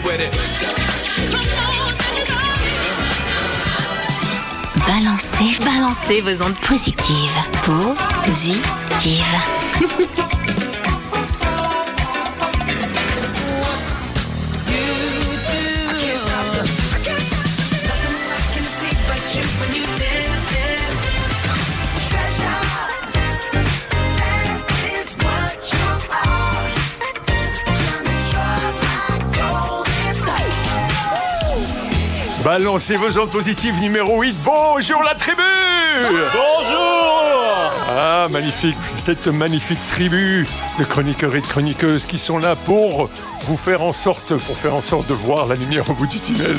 with it. Balancez vos ondes positives. Positives. Balancez vos ondes positives numéro 8. Bonjour la tribu! Bonjour! Ah, magnifique, cette magnifique tribu de chroniqueurs et de chroniqueuses qui sont là pour vous faire en sorte, de voir la lumière au bout du tunnel,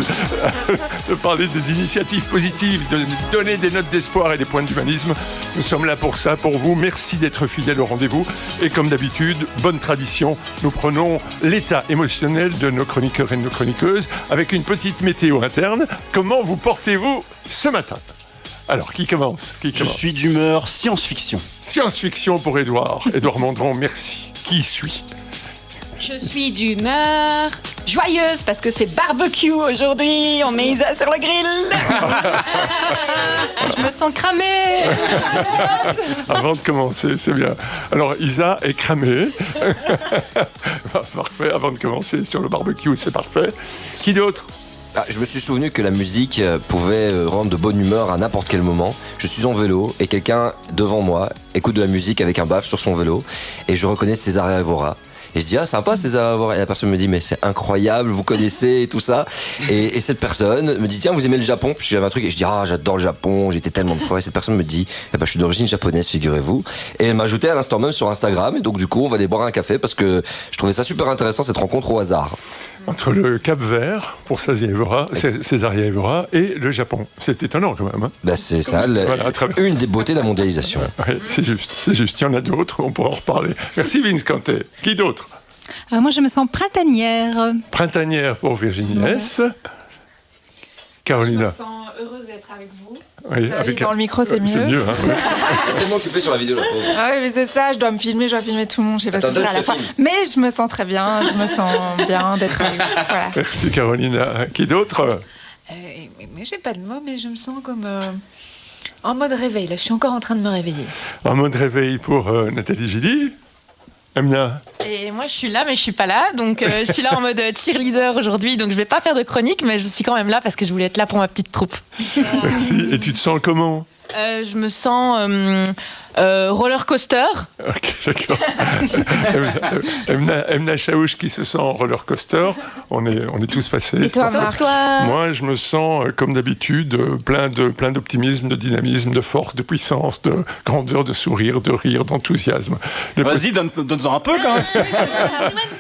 de parler des initiatives positives, de donner des notes d'espoir et des points d'humanisme. Nous sommes là pour ça, pour vous. Merci d'être fidèles au rendez-vous. Et comme d'habitude, bonne tradition, nous prenons l'état émotionnel de nos chroniqueurs et de nos chroniqueuses avec une petite météo interne. Comment vous portez-vous ce matin ? Alors, qui commence ? Je suis d'humeur science-fiction. Science-fiction pour Édouard. Édouard Mondron, merci. Qui suis ? Je suis d'humeur joyeuse parce que c'est barbecue aujourd'hui. On met Isa sur le grill. Je me sens cramée. Avant de commencer, c'est bien. Alors, Isa est cramée. Parfait. Avant de commencer sur le barbecue, c'est parfait. Qui d'autre ? Je me suis souvenu que la musique pouvait rendre de bonne humeur à n'importe quel moment. Je suis en vélo et quelqu'un devant moi écoute de la musique avec un baf sur son vélo et je reconnais César Evora. Et je dis, sympa César Evora. Et la personne me dit, mais c'est incroyable, vous connaissez et tout ça. Et cette personne me dit, tiens, vous aimez le Japon ? Puis j'avais un truc et je dis, j'adore le Japon, j'étais tellement de fois. Et cette personne me dit, je suis d'origine japonaise, figurez-vous. Et elle m'a ajouté à l'instant même sur Instagram. Et donc du coup, on va aller boire un café parce que je trouvais ça super intéressant, cette rencontre au hasard. Entre le Cap-Vert, pour Césaria Evora, et le Japon. C'est étonnant quand même. C'est ça, une des beautés de la mondialisation. Oui, c'est juste. Il y en a d'autres, on pourra en reparler. Merci Vince Canté. Qui d'autre ? Moi, je me sens printanière. Printanière pour Virginie S. Carolina. Je me sens heureuse d'être avec vous. Oui, dans le micro, c'est mieux. C'est mieux, hein. Elle est tellement occupée sur la vidéo, la pauvre. Ah oui, mais c'est ça, je dois filmer tout le monde, je sais pas tout faire à la fois. Mais je me sens très bien, je me sens bien d'être avec vous. Voilà. Merci Carolina. Qui d'autre ? Mais j'ai pas de mots, mais je me sens comme en mode réveil. Là, je suis encore en train de me réveiller. En mode réveil pour Nathalie Gilly. Emna. Et moi, je suis là, mais je suis pas là. Donc, je suis là en mode cheerleader aujourd'hui. Donc, je vais pas faire de chronique, mais je suis quand même là parce que je voulais être là pour ma petite troupe. Merci. Et tu te sens comment ? Je me sens roller coaster. Ok, d'accord. Emna Chaouch qui se sent roller coaster. On est tous passés. Et toi, Marc ? Moi, je me sens, comme d'habitude, plein d'optimisme, de dynamisme, de force, de puissance, de grandeur, de sourire, de rire, d'enthousiasme. Vas-y, donne-en un peu quand même.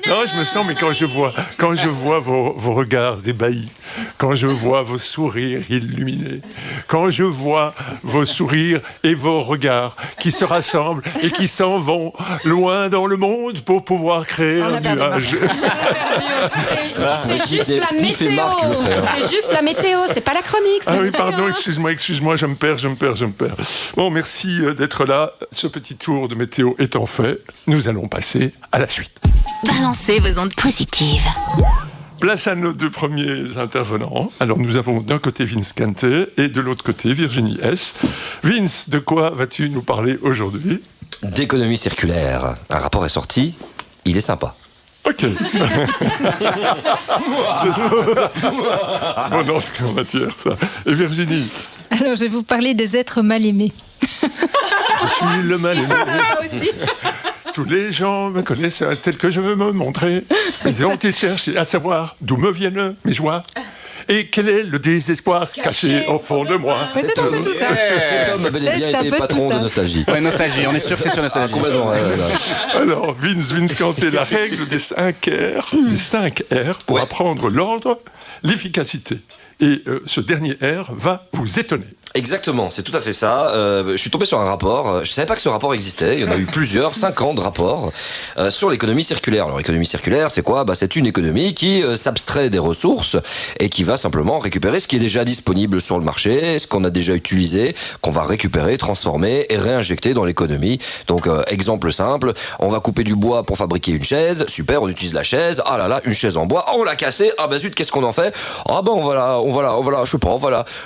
Non, je me sens, mais quand je vois vos regards ébahis, quand je vois vos sourires illuminés, quand je vois vos sourires et vos regards qui se rassemblent et qui s'en vont loin dans le monde pour pouvoir créer un nuage. C'est juste la météo. C'est juste la météo, c'est pas la chronique. Ah oui, pardon, excuse-moi, je me perds. Bon, merci d'être là. Ce petit tour de météo étant fait, nous allons passer à la suite. Balancez vos ondes positives. Place à nos deux premiers intervenants. Alors, nous avons d'un côté Vince Canté et de l'autre côté Virginie S. Vince, de quoi vas-tu nous parler aujourd'hui ? D'économie circulaire. Un rapport est sorti, il est sympa. Ok. Bon entrée en matière, ça. Et Virginie ? Alors, je vais vous parler des êtres mal aimés. Je suis le mal aimé. aussi. Tous les gens me connaissent tel que je veux me montrer. Ils ont été chercher à savoir d'où me viennent mes joies. Et quel est le désespoir caché au fond de moi. Mais c'est un peu tout ça. Cet homme a bel et bien été patron de Nostalgie. Ouais, Nostalgie, on est sûr que c'est sur Nostalgie. Complètement, ouais. Alors, Vince Canté, la règle des 5 R, des 5 R pour apprendre l'ordre, l'efficacité. Et ce dernier R va vous étonner. Exactement, c'est tout à fait ça. Je suis tombé sur un rapport, je savais pas que ce rapport existait, il y en a eu plusieurs, 5 ans de rapports sur l'économie circulaire. Alors l'économie circulaire, c'est quoi ? C'est une économie qui s'abstrait des ressources et qui va simplement récupérer ce qui est déjà disponible sur le marché, ce qu'on a déjà utilisé, qu'on va récupérer, transformer et réinjecter dans l'économie. Donc exemple simple, on va couper du bois pour fabriquer une chaise, super, on utilise la chaise, ah là là, une chaise en bois, on l'a cassée, ah bah zut, qu'est-ce qu'on en fait ? Ah bah on va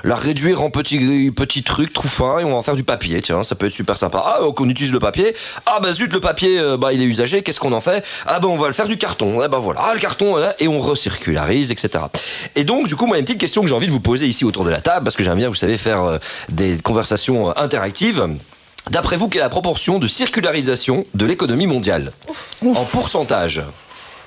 la réduire en petits trucs tout fins et on va en faire du papier, tiens, ça peut être super sympa. Ah, donc on utilise le papier, ah bah zut, le papier, il est usagé, qu'est-ce qu'on en fait ? Ah bah on va le faire du carton, le carton, et on recircularise, etc. Et donc, du coup, moi, il y a une petite question que j'ai envie de vous poser ici autour de la table, parce que j'aime bien, vous savez, faire des conversations interactives. D'après vous, quelle est la proportion de circularisation de l'économie mondiale ? En pourcentage.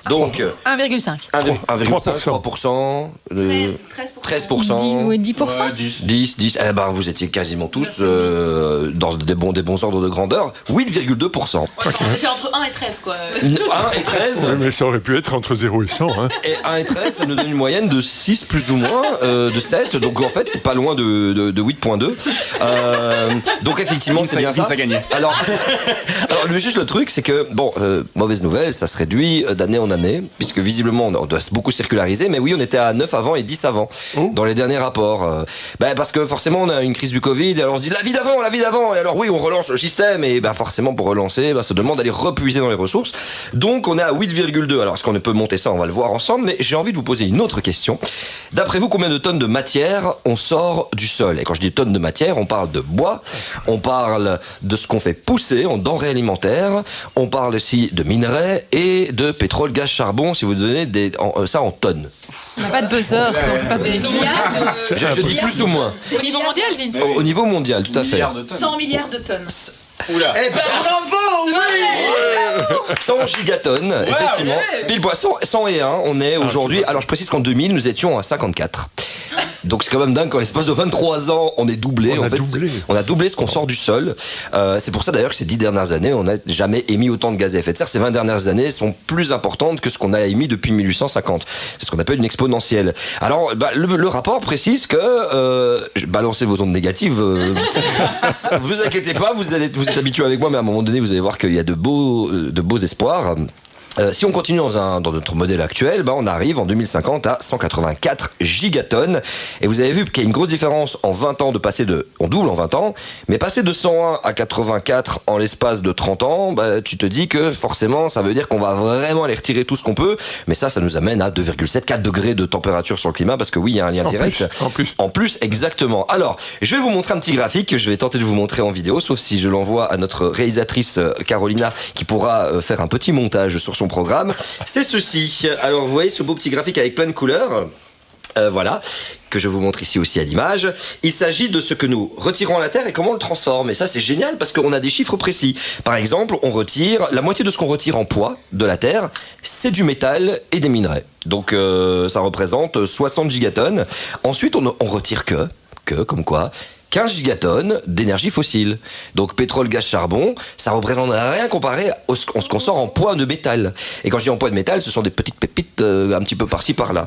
Donc 1,5. 3%, 13%, 10%. 10. Vous étiez quasiment tous dans des bons ordres de grandeur. 8,2%. On était entre 1 et 13, quoi. 1 et 13. Oui, mais ça aurait pu être entre 0 et 100. Hein. Et 1 et 13, ça nous donne une moyenne de 6 plus ou moins, de 7. Donc en fait, c'est pas loin de 8,2. Donc effectivement, c'est bien ça. Ça gagné. Alors, juste le truc, c'est que, mauvaise nouvelle, ça se réduit d'année en année, puisque visiblement, on doit beaucoup circulariser, mais oui, on était à 9 avant et 10 avant, dans les derniers rapports. Parce que forcément, on a une crise du Covid, et alors on se dit la vie d'avant, et alors oui, on relance le système, et forcément, pour relancer, ça demande d'aller repuiser dans les ressources. Donc, on est à 8,2. Alors, est-ce qu'on peut monter ça ? On va le voir ensemble, mais j'ai envie de vous poser une autre question. D'après vous, combien de tonnes de matière on sort du sol ? Et quand je dis tonnes de matière, on parle de bois, on parle de ce qu'on fait pousser en denrées alimentaires, on parle aussi de minerais et de pétrole, gaz, charbon, si vous donnez ça en tonnes. On n'a pas de buzzer. Je dis plus ou moins. Au niveau mondial, Vince. Au niveau mondial, tout à fait. 100 milliards de tonnes. Oula. Eh ben bravo, oui 100 gigatonnes, effectivement. Pile poil, 101, on est aujourd'hui. Alors je précise qu'en 2000, nous étions à 54. Donc c'est quand même dingue qu'en l'espace de 23 ans, on est doublé. On a doublé ce qu'on sort du sol. C'est pour ça d'ailleurs que ces 10 dernières années, on n'a jamais émis autant de gaz à effet de serre. Ces 20 dernières années sont plus importantes que ce qu'on a émis depuis 1850. C'est ce qu'on appelle une exponentielle. Alors le rapport précise que balancez vos ondes négatives. Vous inquiétez pas, vous êtes habitué avec moi, mais à un moment donné, vous allez voir qu'il y a de beaux espoirs. Si on continue dans notre modèle actuel, on arrive en 2050 à 184 gigatonnes. Et vous avez vu qu'il y a une grosse différence en 20 ans on double en 20 ans, mais passer de 101 à 84 en l'espace de 30 ans, tu te dis que forcément, ça veut dire qu'on va vraiment aller retirer tout ce qu'on peut. Mais ça nous amène à 2,74 degrés de température sur le climat, parce que oui, il y a un lien direct. En plus, exactement. Alors, je vais vous montrer un petit graphique que je vais tenter de vous montrer en vidéo, sauf si je l'envoie à notre réalisatrice Carolina, qui pourra faire un petit montage sur son programme. C'est ceci. Alors vous voyez ce beau petit graphique avec plein de couleurs, voilà, que je vous montre ici aussi à l'image. Il s'agit de ce que nous retirons à la Terre et comment on le transforme. Et ça c'est génial parce qu'on a des chiffres précis. Par exemple, on retire la moitié de ce qu'on retire en poids de la Terre, c'est du métal et des minerais. Donc ça représente 60 gigatonnes. Ensuite on retire comme quoi 15 gigatonnes d'énergie fossile. Donc pétrole, gaz, charbon, ça représente rien comparé à ce qu'on sort en poids de métal. Et quand je dis en poids de métal, ce sont des petites pépites un petit peu par-ci, par-là.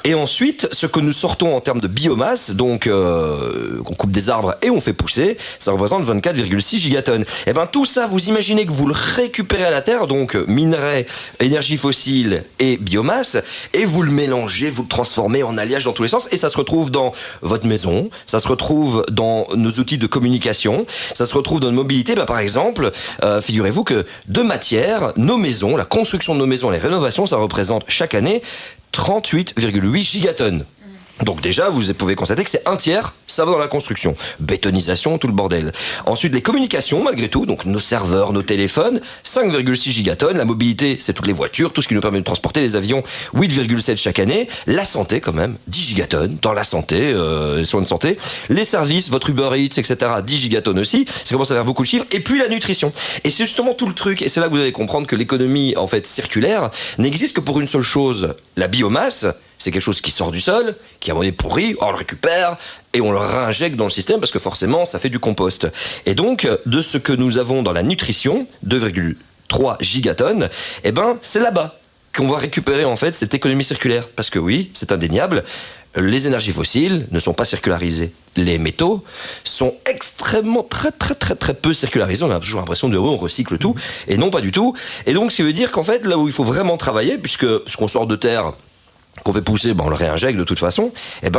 Et ensuite, ce que nous sortons en termes de biomasse, donc qu'on coupe des arbres et on fait pousser, ça représente 24,6 gigatonnes. Et tout ça, vous imaginez que vous le récupérez à la Terre, donc minerais, énergie fossile et biomasse, et vous le mélangez, vous le transformez en alliage dans tous les sens, et ça se retrouve dans votre maison, ça se retrouve dans nos outils de communication, ça se retrouve dans notre mobilité. Par exemple, figurez-vous que de matière, nos maisons, la construction de nos maisons, les rénovations, ça représente chaque année 38,8 gigatonnes. Donc déjà, vous pouvez constater que c'est un tiers, ça va dans la construction. Bétonisation, tout le bordel. Ensuite, les communications, malgré tout, donc nos serveurs, nos téléphones, 5,6 gigatonnes. La mobilité, c'est toutes les voitures, tout ce qui nous permet de transporter les avions, 8,7 chaque année. La santé, quand même, 10 gigatonnes dans la santé, les soins de santé. Les services, votre Uber Eats, etc., 10 gigatonnes aussi. Ça commence à faire beaucoup de chiffres. Et puis la nutrition. Et c'est justement tout le truc. Et c'est là que vous allez comprendre que l'économie, en fait, circulaire, n'existe que pour une seule chose, la biomasse. C'est quelque chose qui sort du sol, qui à un moment donné pourri, on le récupère et on le réinjecte dans le système parce que forcément ça fait du compost. Et donc de ce que nous avons dans la nutrition, 2,3 gigatonnes, c'est là-bas qu'on va récupérer en fait cette économie circulaire. Parce que oui, c'est indéniable, les énergies fossiles ne sont pas circularisées. Les métaux sont extrêmement très peu circularisés. On a toujours l'impression de on recycle tout, et non pas du tout. Et donc, ça veut dire qu'en fait, là où il faut vraiment travailler, puisque ce qu'on sort de terre, qu'on fait pousser, on le réinjecte de toute façon,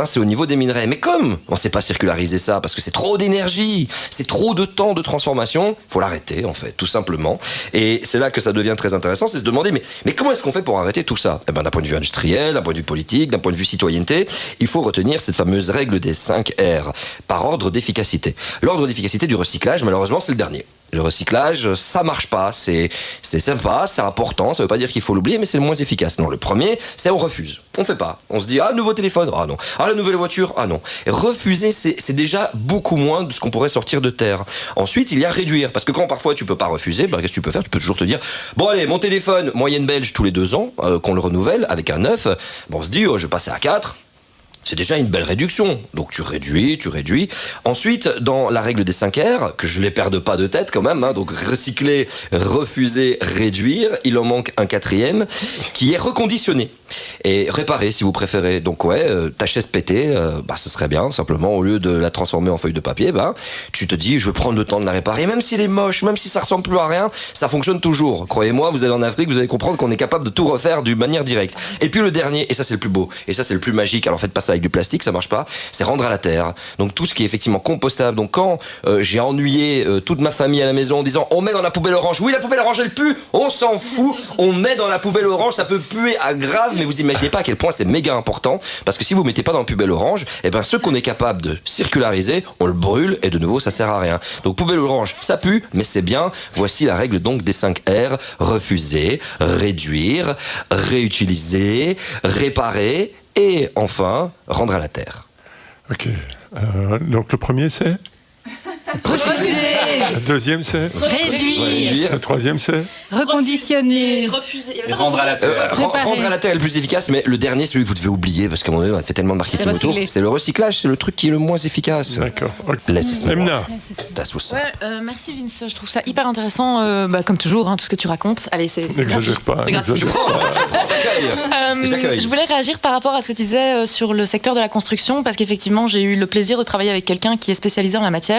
c'est au niveau des minerais. Mais comme on ne sait pas circulariser ça, parce que c'est trop d'énergie, c'est trop de temps de transformation, il faut l'arrêter en fait, tout simplement. Et c'est là que ça devient très intéressant, c'est se demander, mais comment est-ce qu'on fait pour arrêter tout ça ? D'un point de vue industriel, d'un point de vue politique, d'un point de vue citoyenneté, il faut retenir cette fameuse règle des 5 R, par ordre d'efficacité. L'ordre d'efficacité du recyclage, malheureusement, c'est le dernier. Le recyclage, ça marche pas, c'est sympa, c'est important, ça veut pas dire qu'il faut l'oublier, mais c'est le moins efficace. Non, le premier, c'est on refuse. On fait pas. On se dit, nouveau téléphone, non. La nouvelle voiture, non. Et refuser, c'est déjà beaucoup moins de ce qu'on pourrait sortir de terre. Ensuite, il y a réduire. Parce que quand parfois tu peux pas refuser, qu'est-ce que tu peux faire ? Tu peux toujours te dire, bon allez, mon téléphone, moyenne belge tous les 2 ans, qu'on le renouvelle avec un 9, on se dit, je vais passer à 4. C'est déjà une belle réduction. Donc tu réduis. Ensuite, dans la règle des 5 R, que je ne les perde pas de tête quand même, donc recycler, refuser, réduire, il en manque un 4e, qui est reconditionner. Et réparer si vous préférez. Donc ta chaise pétée, ce serait bien, simplement, au lieu de la transformer en feuille de papier, tu te dis, je vais prendre le temps de la réparer, même s'il est moche, même si ça ressemble plus à rien, ça fonctionne toujours. Croyez-moi, vous allez en Afrique, vous allez comprendre qu'on est capable de tout refaire d'une manière directe. Et puis le dernier, et ça c'est le plus beau, et ça c'est le plus magique, alors faites pas ça avec du plastique, ça marche pas, c'est rendre à la terre. Donc tout ce qui est effectivement compostable. Donc quand j'ai ennuyé toute ma famille à la maison en disant, on met dans la poubelle orange, oui la poubelle orange elle pue, on s'en fout, on met dans la poubelle orange, ça peut puer à grave, mais vous imaginez pas à quel point c'est méga important, parce que si vous mettez pas dans la poubelle orange, ce qu'on est capable de circulariser, on le brûle, et de nouveau ça sert à rien. Donc poubelle orange, ça pue, mais c'est bien. Voici la règle donc des 5 R, refuser, réduire, réutiliser, réparer, et enfin, rendre à la terre. Ok. Donc le premier c'est ? Refuser. Le deuxième c'est ? Réduire. Le troisième c'est ? Reconditionner. Refuser. Et rendre à la terre. Rendre à la terre est le plus efficace, mais le dernier, celui que vous devez oublier, parce qu'à un moment donné, on a fait tellement de marketing autour, c'est le recyclage, c'est le truc qui est le moins efficace. D'accord. Emna. Merci Vince, je trouve ça hyper intéressant, comme toujours, tout ce que tu racontes. Allez, c'est N'exagère pas. J'accueille. Je voulais réagir par rapport à ce que tu disais sur le secteur de la construction, parce qu'effectivement, j'ai eu le plaisir de travailler avec quelqu'un qui est spécialisé en la matière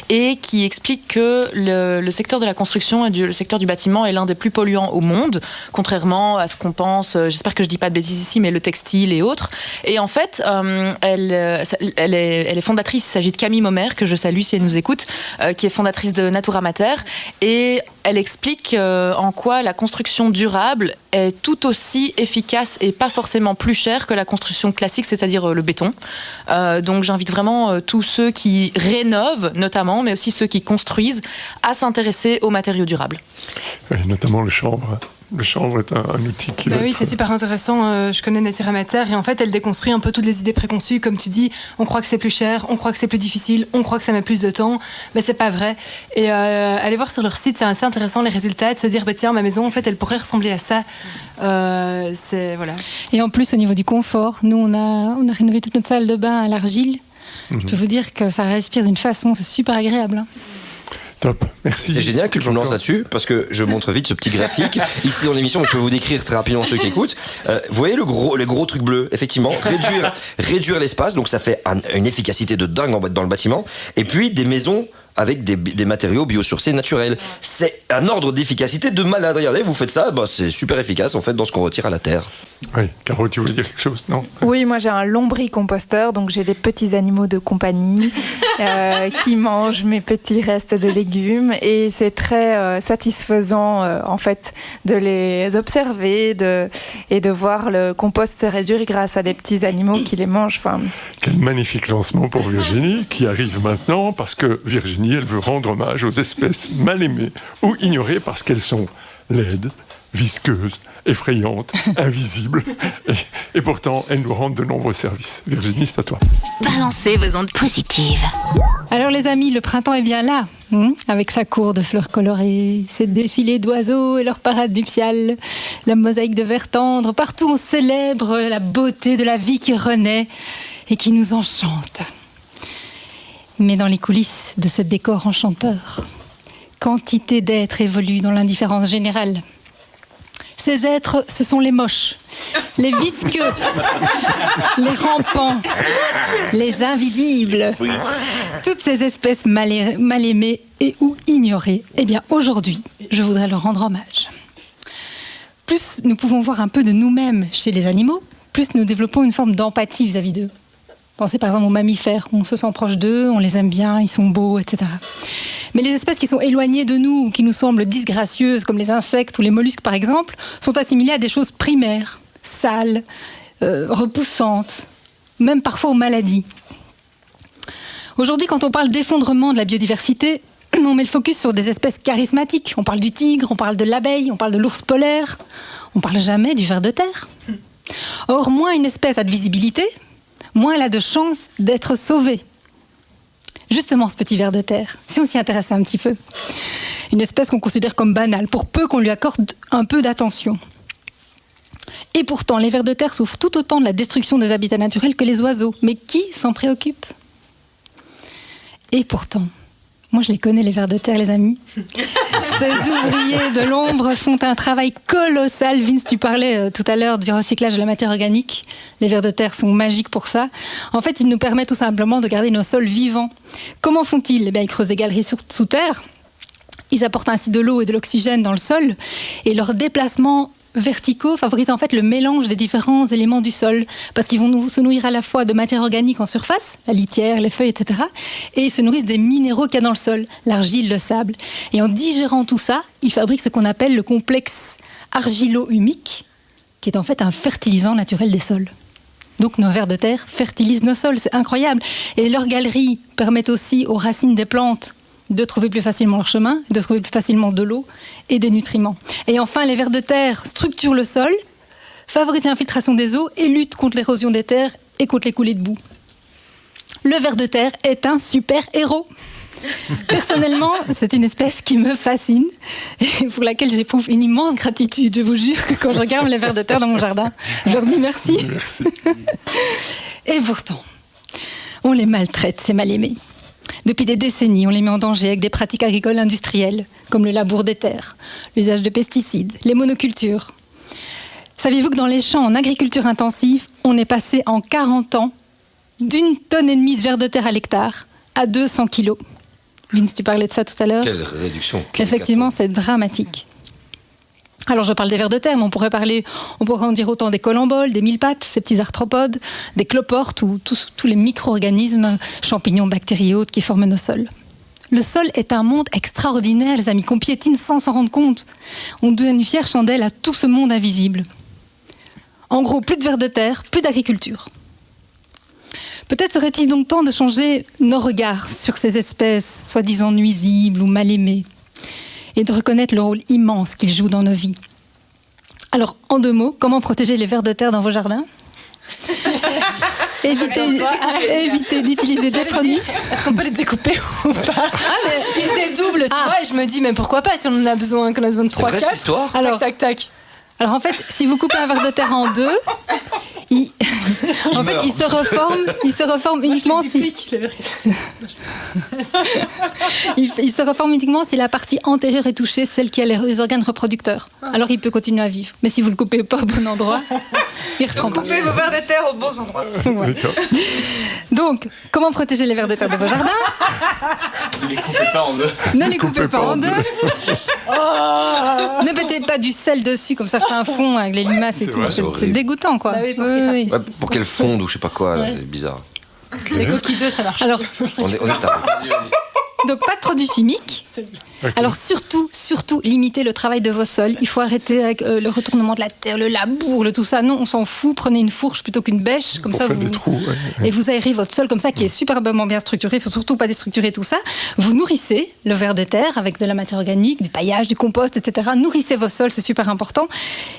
et qui explique que le secteur de la construction et le secteur du bâtiment est l'un des plus polluants au monde, contrairement à ce qu'on pense, j'espère que je dis pas de bêtises ici, mais le textile et autres. Et en fait, elle est fondatrice, il s'agit de Camille Momer, que je salue si elle nous écoute, qui est fondatrice de Natura Mater, et elle explique en quoi la construction durable est tout aussi efficace et pas forcément plus chère que la construction classique, c'est-à-dire le béton. Donc j'invite vraiment tous ceux qui rénovent notamment, mais aussi ceux qui construisent, à s'intéresser aux matériaux durables. Oui, notamment le chanvre. Le chanvre est un outil qui va oui, être... c'est super intéressant. Je connais Natura Mater et en fait, elle déconstruit un peu toutes les idées préconçues. Comme tu dis, on croit que c'est plus cher, on croit que c'est plus difficile, on croit que ça met plus de temps, mais c'est pas vrai. Et aller voir sur leur site, c'est assez intéressant les résultats, de se dire, tiens, ma maison, en fait, elle pourrait ressembler à ça. Voilà. Et en plus, au niveau du confort, nous, on a rénové toute notre salle de bain à l'argile. Je peux vous dire que ça respire d'une façon, c'est super agréable. Top, merci. C'est génial que tu me lances là-dessus, parce que je montre vite ce petit graphique. Ici dans l'émission, je peux vous décrire très rapidement ceux qui écoutent. Vous voyez les gros trucs bleus, effectivement, réduire l'espace, donc ça fait une efficacité de dingue dans le bâtiment. Et puis des maisons avec des matériaux biosourcés naturels. C'est un ordre d'efficacité de malade. Regardez, vous faites ça, c'est super efficace en fait dans ce qu'on retire à la terre. Oui, Caro, tu voulais dire quelque chose, non ? Oui, moi j'ai un lombricomposteur, donc j'ai des petits animaux de compagnie qui mangent mes petits restes de légumes et c'est très satisfaisant en fait de les observer et de voir le compost se réduire grâce à des petits animaux qui les mangent. Quel magnifique lancement pour Virginie qui arrive maintenant parce que Virginie, elle veut rendre hommage aux espèces mal aimées ou ignorées parce qu'elles sont laides, visqueuses, effrayantes, invisibles. Et pourtant, elles nous rendent de nombreux services. Virginie, c'est à toi. Balancez vos ondes positives. Alors les amis, le printemps est bien là, avec sa cour de fleurs colorées, ses défilés d'oiseaux et leurs parades nuptiales, la mosaïque de verre tendre. Partout on célèbre la beauté de la vie qui renaît et qui nous enchante. Mais dans les coulisses de ce décor enchanteur, quantité d'êtres évoluent dans l'indifférence générale. Ces êtres, ce sont les moches, les visqueux, les rampants, les invisibles. Toutes ces espèces mal aimées et ou ignorées. Eh bien, aujourd'hui, je voudrais leur rendre hommage. Plus nous pouvons voir un peu de nous-mêmes chez les animaux, plus nous développons une forme d'empathie vis-à-vis d'eux. Pensez par exemple aux mammifères, on se sent proche d'eux, on les aime bien, ils sont beaux, etc. Mais les espèces qui sont éloignées de nous ou qui nous semblent disgracieuses, comme les insectes ou les mollusques par exemple, sont assimilées à des choses primaires, sales, repoussantes, même parfois aux maladies. Aujourd'hui, quand on parle d'effondrement de la biodiversité, on met le focus sur des espèces charismatiques. On parle du tigre, on parle de l'abeille, on parle de l'ours polaire. On parle jamais du ver de terre. Or, moins une espèce a de visibilité, moins elle a de chances d'être sauvée. Justement, ce petit ver de terre, si on s'y intéresse un petit peu. Une espèce qu'on considère comme banale, pour peu qu'on lui accorde un peu d'attention. Et pourtant, les vers de terre souffrent tout autant de la destruction des habitats naturels que les oiseaux. Mais qui s'en préoccupe ? Et pourtant, moi je les connais les vers de terre, les amis. Ces ouvriers de l'ombre font un travail colossal. Vince, tu parlais tout à l'heure du recyclage de la matière organique. Les vers de terre sont magiques pour ça. En fait, ils nous permettent tout simplement de garder nos sols vivants. Comment font-ils ? Eh bien, ils creusent des galeries sous terre. Ils apportent ainsi de l'eau et de l'oxygène dans le sol. Et leur déplacement verticaux favorisent en fait le mélange des différents éléments du sol, parce qu'ils vont se nourrir à la fois de matière organique en surface, la litière, les feuilles, etc., et ils se nourrissent des minéraux qu'il y a dans le sol, l'argile, le sable. Et en digérant tout ça, ils fabriquent ce qu'on appelle le complexe argilo-humique, qui est en fait un fertilisant naturel des sols. Donc nos vers de terre fertilisent nos sols, c'est incroyable. Et leurs galeries permettent aussi aux racines des plantes de trouver plus facilement leur chemin, de trouver plus facilement de l'eau et des nutriments. Et enfin, les vers de terre structurent le sol, favorisent l'infiltration des eaux et luttent contre l'érosion des terres et contre les coulées de boue. Le ver de terre est un super héros. Personnellement, c'est une espèce qui me fascine et pour laquelle j'éprouve une immense gratitude. Je vous jure que quand je regarde les vers de terre dans mon jardin, je leur dis merci. Et pourtant, on les maltraite, ces mal-aimés. Depuis des décennies, on les met en danger avec des pratiques agricoles industrielles, comme le labour des terres, l'usage de pesticides, les monocultures. Saviez-vous que dans les champs en agriculture intensive, on est passé en 40 ans d'1,5 tonne de vers de terre à l'hectare à 200 kilos. Vince, tu parlais de ça tout à l'heure. Quelle réduction. Effectivement, c'est dramatique. Alors je parle des vers de terre, mais on pourrait en dire autant des colamboles, des mille-pattes, ces petits arthropodes, des cloportes ou tous les micro-organismes, champignons, bactéries et autres qui forment nos sols. Le sol est un monde extraordinaire, les amis, qu'on piétine sans s'en rendre compte. On donne une fière chandelle à tout ce monde invisible. En gros, plus de vers de terre, plus d'agriculture. Peut-être serait-il donc temps de changer nos regards sur ces espèces soi-disant nuisibles ou mal aimées, et de reconnaître le rôle immense qu'ils jouent dans nos vies. Alors, en 2 mots, comment protéger les vers de terre dans vos jardins ? Évitez d'utiliser des produits. Est-ce qu'on peut les découper ou pas ? Ils se dédoublent, tu vois, et je me dis, mais pourquoi pas si on en a besoin, qu'on a besoin de 3-4. C'est vrai cette histoire ? Alors, tac. Alors en fait, si vous coupez un ver de terre en 2, il se reforme uniquement il se reforme uniquement si la partie antérieure est touchée, celle qui a les organes reproducteurs. Alors il peut continuer à vivre. Mais si vous le coupez pas au bon endroit, il reprend pas. Coupez vos vers de terre aux bons endroits. Ouais. Donc, comment protéger les vers de terre de vos jardins ? Ne les coupez pas en 2. Ne les coupez pas en 2. Ne mettez pas du sel dessus comme certains font avec les limaces et tout. C'est dégoûtant, quoi. Bah oui, Oui. Ouais, pour qu'elle fonde ou je sais pas quoi, là, c'est bizarre. Les coquilles d'œufs, ça marche. Alors, On est taré. donc pas de produits chimiques. Alors surtout, limitez le travail de vos sols. Il faut arrêter avec le retournement de la terre, le labour, tout ça. Non, on s'en fout. Prenez une fourche plutôt qu'une bêche, comme Pour ça faire vous des trous, ouais. et vous aérez votre sol comme ça, qui est superbement bien structuré. Il faut surtout pas déstructurer tout ça. Vous nourrissez le ver de terre avec de la matière organique, du paillage, du compost, etc. Nourrissez vos sols, c'est super important.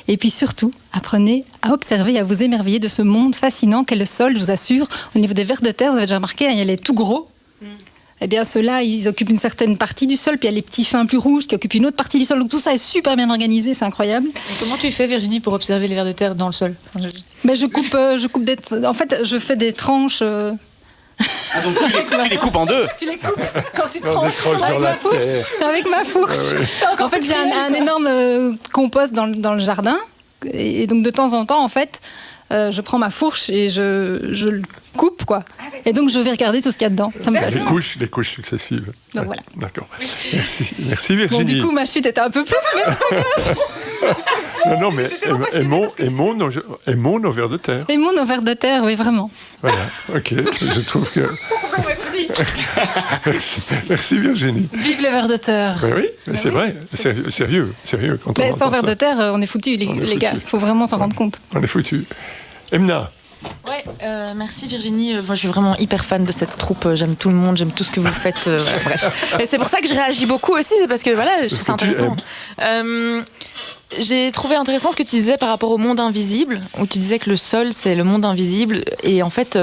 Et puis surtout, apprenez à observer et à vous émerveiller de ce monde fascinant qu'est le sol. Je vous assure, au niveau des vers de terre, vous avez déjà remarqué, il y a les tout gros. Eh bien, ceux-là, ils occupent une certaine partie du sol, puis il y a les petits fins plus rouges qui occupent une autre partie du sol. Donc tout ça est super bien organisé, c'est incroyable. Et comment tu fais, Virginie, pour observer les vers de terre dans le sol ? Mais je coupe des... En fait, je fais des tranches Ah, donc tu les coupes en deux. Tu les coupes quand tu te On rends. décroche dans Avec la ma fourche. terre. Avec ma fourche. En fait, j'ai un énorme compost dans le jardin. Et donc, de temps en temps, en fait, je prends ma fourche et je le coupe, quoi. Et donc, je vais regarder tout ce qu'il y a dedans. Ça me fascine. Les couches successives. Donc, voilà. D'accord. Merci Bon, Virginie. du coup, ma chute était un peu plouf, mais c'est pas grave. Non, mais et mon ovaire de terre. Et mon ovaire de terre, oui, vraiment. Voilà, ok. Je trouve que. Merci Virginie. Vive les vers de terre. Oui, mais c'est vrai. Sérieux. Quand on Mais entend sans verre ça, de terre, on est foutus, les gars. Il faut vraiment s'en rendre compte. on est foutu. Emna. Ouais, merci Virginie. Moi, je suis vraiment hyper fan de cette troupe. J'aime tout le monde, j'aime tout ce que vous faites. Voilà, bref. Et c'est pour ça que je réagis beaucoup aussi. C'est parce que voilà, je trouve ça intéressant. J'ai trouvé intéressant ce que tu disais par rapport au monde invisible, où tu disais que le sol c'est le monde invisible, et en fait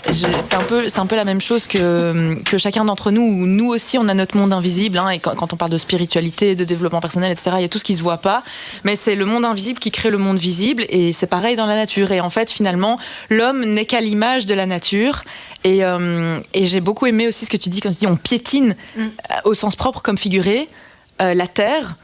c'est un peu la même chose que chacun d'entre nous, où nous aussi on a notre monde invisible, hein, et quand on parle de spiritualité, de développement personnel, etc., il y a tout ce qui se voit pas, mais c'est le monde invisible qui crée le monde visible, et c'est pareil dans la nature. Et en fait finalement l'homme n'est qu'à l'image de la nature. Et j'ai beaucoup aimé aussi ce que tu dis quand tu dis on piétine au sens propre comme figuré la terre.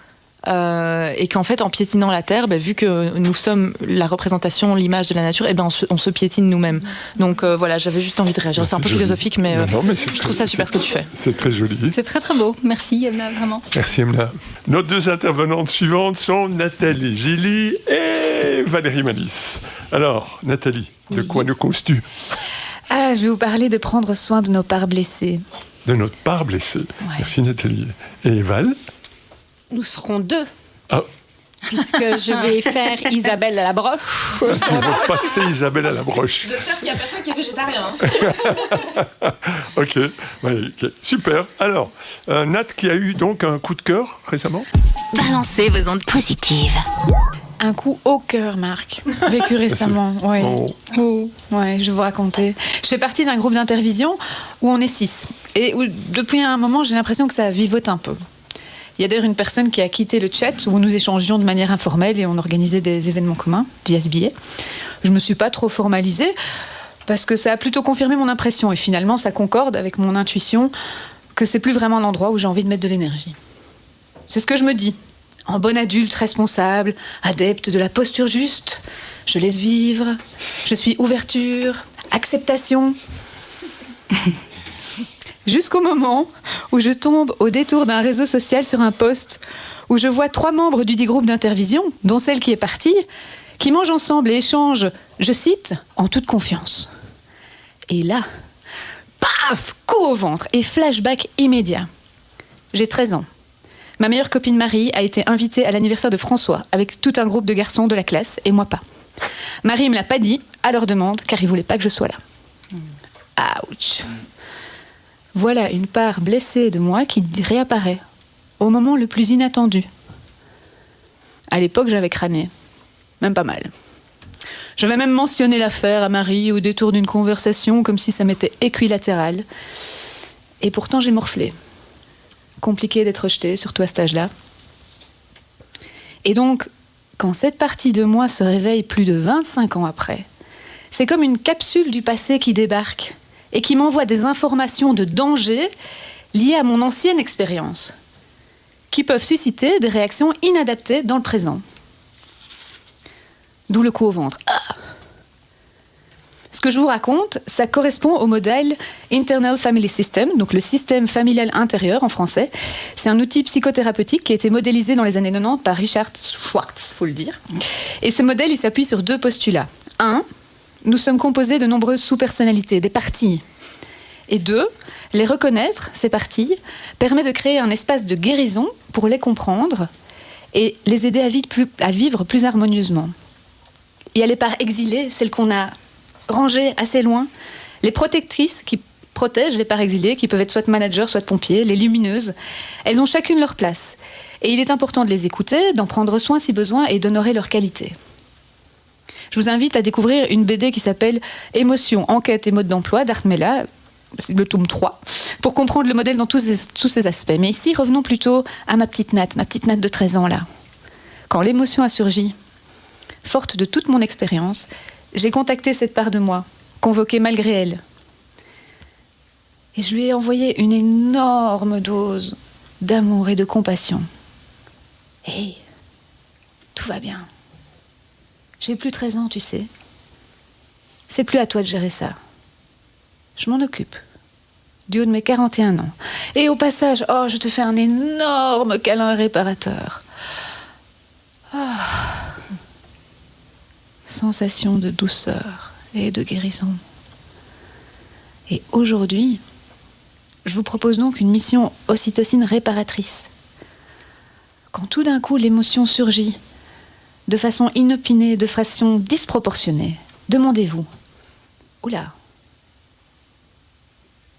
Et qu'en fait en piétinant la terre, vu que nous sommes la représentation, l'image de la nature, on se piétine nous-mêmes. Donc voilà, j'avais juste envie de réagir. C'est un peu philosophique, mais je trouve ça super ce que tu fais. C'est très joli. C'est très très beau. Merci Emna, vraiment. Merci Emna. Nos deux intervenantes suivantes sont Nathalie Gilly et Valérie Malice. Alors Nathalie, de quoi nous causes-tu? Je vais vous parler de prendre soin de nos parts blessées. De notre part blessée. Ouais. Merci Nathalie. Et Val? Nous serons deux. Ah. Puisque je vais faire Isabelle à la broche. Tu veux passer Isabelle à la broche. J'espère qu'il n'y a personne qui est végétarien. Ok, super. Alors, Nat qui a eu donc un coup de cœur récemment. Balancez vos ondes positives. Un coup au cœur, Marc. Vécu récemment. Ouais. Ouais, je vais vous raconter. Je fais partie d'un groupe d'intervision où on est 6. Et où, depuis un moment, j'ai l'impression que ça vivote un peu. Il y a d'ailleurs une personne qui a quitté le chat où nous échangions de manière informelle et on organisait des événements communs via ce biais. Je ne me suis pas trop formalisée parce que ça a plutôt confirmé mon impression et finalement ça concorde avec mon intuition que c'est plus vraiment l'endroit où j'ai envie de mettre de l'énergie. C'est ce que je me dis. En bonne adulte responsable, adepte de la posture juste, je laisse vivre, je suis ouverture, acceptation. Jusqu'au moment où je tombe au détour d'un réseau social sur un post où je vois 3 membres du dit groupe d'intervision, dont celle qui est partie, qui mangent ensemble et échangent, je cite, en toute confiance. Et là, paf, coup au ventre et flashback immédiat. J'ai 13 ans. Ma meilleure copine Marie a été invitée à l'anniversaire de François avec tout un groupe de garçons de la classe et moi pas. Marie me l'a pas dit à leur demande car il voulait pas que je sois là. Ouch. Voilà une part blessée de moi qui réapparaît au moment le plus inattendu. À l'époque, j'avais crâné. Même pas mal. Je vais même mentionner l'affaire à Marie au détour d'une conversation comme si ça m'était équilatéral. Et pourtant, j'ai morflé. Compliqué d'être rejetée, surtout à cet âge-là. Et donc, quand cette partie de moi se réveille plus de 25 ans après, c'est comme une capsule du passé qui débarque et qui m'envoie des informations de danger liées à mon ancienne expérience, qui peuvent susciter des réactions inadaptées dans le présent. D'où le coup au ventre. Ce que je vous raconte, ça correspond au modèle Internal Family System, donc le système familial intérieur en français. C'est un outil psychothérapeutique qui a été modélisé dans les années 90 par Richard Schwartz, faut le dire. Et ce modèle, il s'appuie sur 2 postulats. 1, nous sommes composés de nombreuses sous-personnalités, des parties. Et 2, les reconnaître, ces parties, permet de créer un espace de guérison pour les comprendre et les aider à vivre plus harmonieusement. Il y a les parts exilées, celles qu'on a rangées assez loin, les protectrices qui protègent les parts exilées, qui peuvent être soit managers, soit pompiers, les lumineuses. Elles ont chacune leur place. Et il est important de les écouter, d'en prendre soin si besoin et d'honorer leur qualité. Je vous invite à découvrir une BD qui s'appelle Émotions, enquête et mode d'emploi d'Art Mella, c'est le tome 3, pour comprendre le modèle dans tous ses aspects. Mais ici, revenons plutôt à ma petite Nat de 13 ans là. Quand l'émotion a surgi, forte de toute mon expérience, j'ai contacté cette part de moi, convoquée malgré elle. Et je lui ai envoyé une énorme dose d'amour et de compassion. Hé, tout va bien. J'ai plus 13 ans, tu sais. C'est plus à toi de gérer ça. Je m'en occupe. Du haut de mes 41 ans. Et au passage, je te fais un énorme câlin réparateur. Sensation de douceur et de guérison. Et aujourd'hui, je vous propose donc une mission ocytocine réparatrice. Quand tout d'un coup l'émotion surgit, de façon inopinée, de façon disproportionnée, demandez-vous, oula,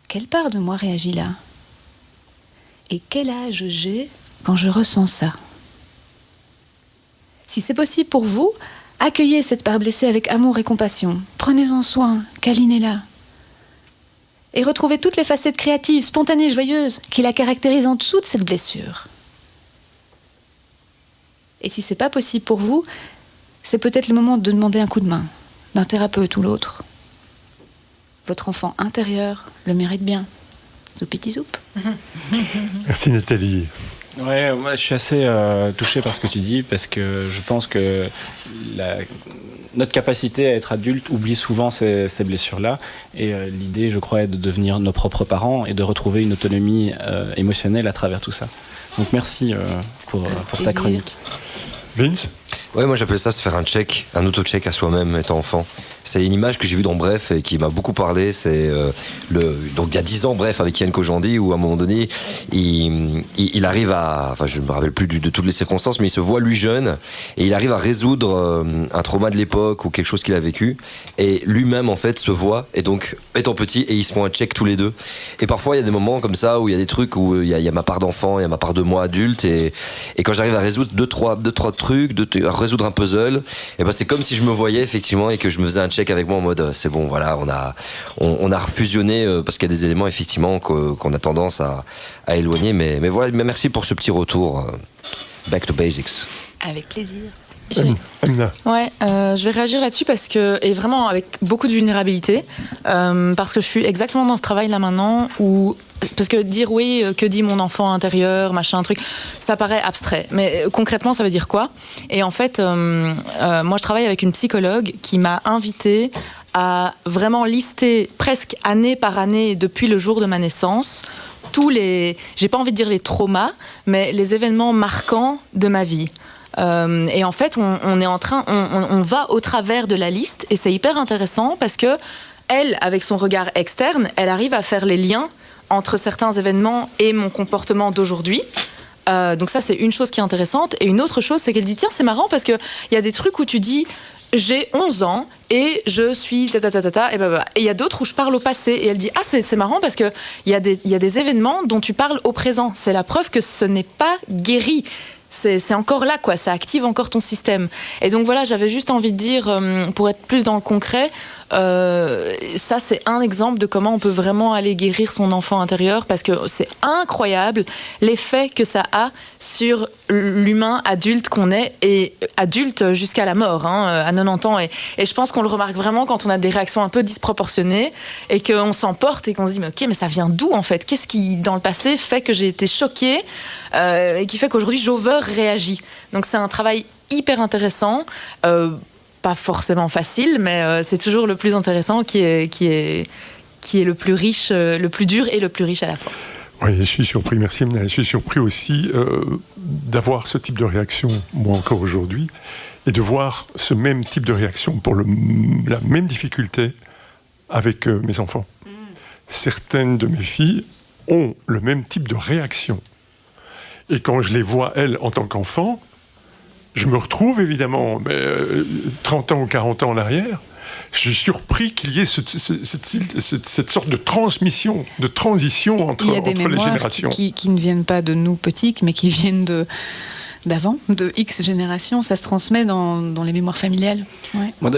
quelle part de moi réagit là? Et quel âge j'ai quand je ressens ça? Si c'est possible pour vous, accueillez cette part blessée avec amour et compassion. Prenez-en soin, câlinez-la. Et retrouvez toutes les facettes créatives, spontanées, joyeuses qui la caractérisent en dessous de cette blessure. Et si c'est pas possible pour vous, c'est peut-être le moment de demander un coup de main d'un thérapeute ou l'autre. Votre enfant intérieur le mérite bien. Zoupiti zoup. Merci Nathalie. Ouais, moi je suis assez touché par ce que tu dis parce que je pense que notre capacité à être adulte oublie souvent ces blessures-là et l'idée, je crois, est de devenir nos propres parents et de retrouver une autonomie émotionnelle à travers tout ça. Donc merci pour ta chronique. Vince ? Ouais, moi j'appelle ça se faire un auto-check à soi-même étant enfant. C'est une image que j'ai vue dans Bref et qui m'a beaucoup parlé. C'est donc il y a 10 ans, Bref, avec Yann Kojandi, où à un moment donné, il arrive à, enfin je ne me rappelle plus de toutes les circonstances, mais il se voit lui jeune et il arrive à résoudre un trauma de l'époque ou quelque chose qu'il a vécu. Et lui-même en fait se voit et donc étant petit et ils se font un check tous les deux. Et parfois il y a des moments comme ça où il y a des trucs où il y a ma part d'enfant, il y a ma part de moi adulte et quand j'arrive à résoudre deux trois trucs, à résoudre un puzzle, et ben c'est comme si je me voyais effectivement et que je me faisais un check avec moi en mode c'est bon, voilà, on a refusionné parce qu'il y a des éléments effectivement qu'on a tendance à éloigner, mais voilà, mais merci pour ce petit retour. Back to basics. Avec plaisir. Amina. Ouais, je vais réagir là-dessus parce que, et vraiment avec beaucoup de vulnérabilité, parce que je suis exactement dans ce travail là maintenant où, parce que dire oui, que dit mon enfant intérieur, machin, truc, ça paraît abstrait. Mais concrètement, ça veut dire quoi? Et en fait, moi je travaille avec une psychologue qui m'a invitée à vraiment lister presque année par année depuis le jour de ma naissance tous les, j'ai pas envie de dire les traumas, mais les événements marquants de ma vie. Et en fait, on va au travers de la liste et c'est hyper intéressant parce que elle, avec son regard externe, elle arrive à faire les liens entre certains événements et mon comportement d'aujourd'hui. Donc ça, c'est une chose qui est intéressante. Et une autre chose, c'est qu'elle dit, tiens, c'est marrant parce qu'il y a des trucs où tu dis, j'ai 11 ans et je suis ta-ta-ta-ta-ta, et il y a d'autres où je parle au passé. Et elle dit, ah, c'est marrant parce qu'il y a des événements dont tu parles au présent. C'est la preuve que ce n'est pas guéri. C'est encore là, quoi. Ça active encore ton système. Et donc voilà, j'avais juste envie de dire, pour être plus dans le concret, ça c'est un exemple de comment on peut vraiment aller guérir son enfant intérieur, parce que c'est incroyable l'effet que ça a sur l'humain adulte qu'on est, et adulte jusqu'à la mort, à 90 ans. Et je pense qu'on le remarque vraiment quand on a des réactions un peu disproportionnées et qu'on s'emporte et qu'on se dit, mais ok, mais ça vient d'où en fait? Qu'est-ce qui, dans le passé, fait que j'ai été choquée et qui fait qu'aujourd'hui, j'over-réagis? Donc c'est un travail hyper intéressant, pas forcément facile, mais c'est toujours le plus intéressant qui est le plus riche, le plus dur et le plus riche à la fois. Oui, je suis surpris, merci Amina. Je suis surpris aussi d'avoir ce type de réaction, moi encore aujourd'hui, et de voir ce même type de réaction pour la même difficulté avec mes enfants. Certaines de mes filles ont le même type de réaction. Et quand je les vois, elles, en tant qu'enfants, je me retrouve évidemment 30 ans ou 40 ans en arrière. Je suis surpris qu'il y ait cette sorte de transmission, de transition entre les générations. Qui ne viennent pas de nous petits, mais qui viennent d'avant, de X générations, ça se transmet dans les mémoires familiales. Ouais. Moi,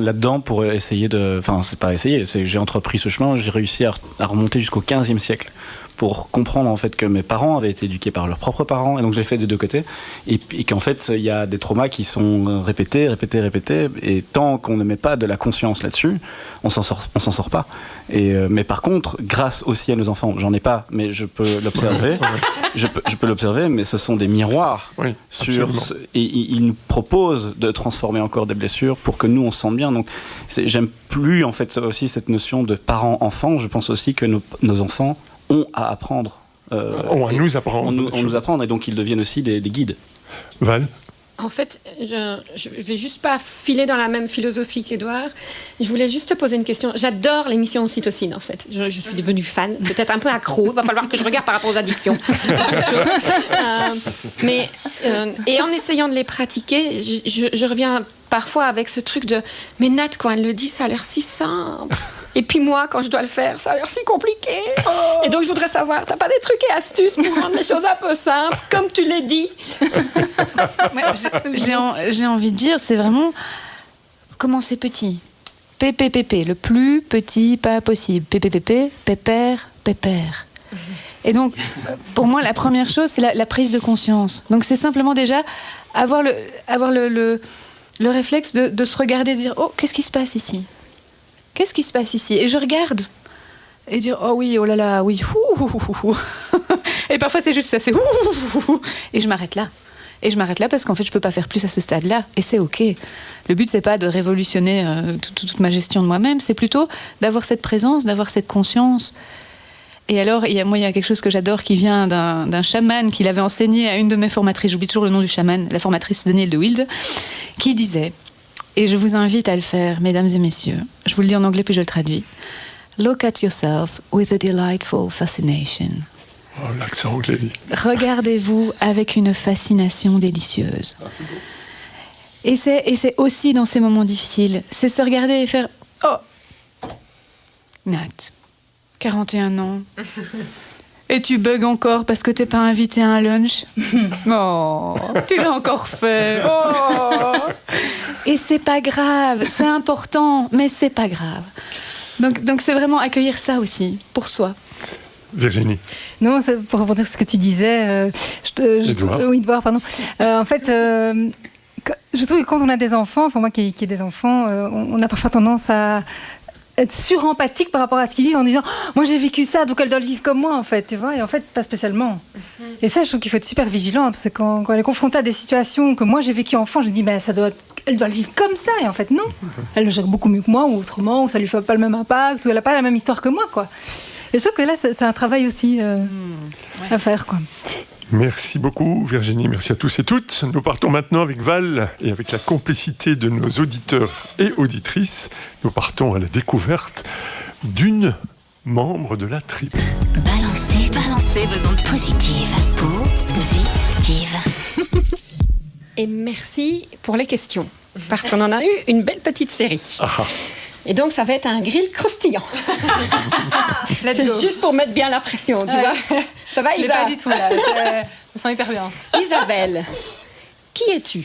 là-dedans, pour essayer de... Enfin, c'est pas essayer, j'ai entrepris ce chemin, j'ai réussi à remonter jusqu'au 15e siècle pour comprendre en fait que mes parents avaient été éduqués par leurs propres parents, et donc je l'ai fait des deux côtés, et qu'en fait il y a des traumas qui sont répétés, et tant qu'on ne met pas de la conscience là-dessus, on s'en sort pas. Mais par contre, grâce aussi à nos enfants, j'en ai pas, mais je peux l'observer, je peux l'observer, mais ce sont des miroirs et ils nous proposent de transformer encore des blessures pour que nous on se sente bien. Donc j'aime plus en fait aussi cette notion de parents-enfants. Je pense aussi que nos enfants ont à apprendre. On nous apprendre. On nous apprendre, et donc ils deviennent aussi des guides. Val ? En fait, je vais juste pas filer dans la même philosophie qu'Edouard. Je voulais juste te poser une question. J'adore l'émission Ocytocine, en fait. Je suis devenue fan, peut-être un peu accro. Il va falloir que je regarde par rapport aux addictions. Et en essayant de les pratiquer, je reviens parfois avec ce truc de « Mais Nat, quand elle le dit, ça a l'air si simple. » Et puis moi, quand je dois le faire, ça a l'air si compliqué. Et donc, je voudrais savoir, t'as pas des trucs et astuces pour rendre les choses un peu simples, comme tu l'as dit? J'ai envie de dire, c'est vraiment commencer petit. PPPP, le plus petit pas possible. PPPP, pépère, pépère. Et donc, pour moi, la première chose, c'est la prise de conscience. Donc, c'est simplement déjà avoir le réflexe de se regarder et de dire « Oh, qu'est-ce qui se passe ici ? Qu'est-ce qui se passe ici ?» Et je regarde et dire « Oh oui, oh là là, oui. » Et parfois, c'est juste ça fait « Et je m'arrête là. Et je m'arrête là parce qu'en fait, je peux pas faire plus à ce stade-là. Et c'est OK. Le but, c'est pas de révolutionner toute ma gestion de moi-même. C'est plutôt d'avoir cette présence, d'avoir cette conscience. Et alors, il y a quelque chose que j'adore qui vient d'un chaman qui l'avait enseigné à une de mes formatrices. J'oublie toujours le nom du chaman, la formatrice Danielle de Wilde, qui disait, et je vous invite à le faire, mesdames et messieurs, je vous le dis en anglais puis je le traduis. Look at yourself with a delightful fascination. Oh, l'accent anglais. Regardez-vous avec une fascination délicieuse. Ah, c'est beau. Et c'est aussi dans ces moments difficiles, c'est se regarder et faire « Oh, Nat, 41 ans, et tu bugs encore parce que t'es pas invité à un lunch. Oh, tu l'as encore fait. Oh. Et c'est pas grave, c'est important, mais c'est pas grave. Donc c'est vraiment accueillir ça aussi, pour soi. Virginie. Non, c'est pour rebondir sur ce que tu disais. Edouard, pardon. En fait, je trouve que quand on a des enfants, enfin moi qui ai des enfants, on a parfois tendance à être surempathique par rapport à ce qu'ils vivent en disant moi j'ai vécu ça donc elle doit le vivre comme moi en fait, tu vois, et en fait pas spécialement. Et ça je trouve qu'il faut être super vigilant parce que quand elle est confrontée à des situations que moi j'ai vécues enfant, je me dis elle doit le vivre comme ça, et en fait non, elle le gère beaucoup mieux que moi ou autrement, ou ça lui fait pas le même impact, ou elle a pas la même histoire que moi quoi. Et je trouve que là c'est un travail aussi à faire quoi. Merci beaucoup Virginie, merci à tous et toutes. Nous partons maintenant avec Val et avec la complicité de nos auditeurs et auditrices. Nous partons à la découverte d'une membre de la tribu. Balancez vos ondes positives. Positives. Et merci pour les questions, parce qu'on en a eu une belle petite série. Et donc, ça va être un grill croustillant. C'est juste pour mettre bien la pression, tu vois. Ça va, je l'ai pas du tout, là. Je me sens hyper bien. Isabelle, qui es-tu?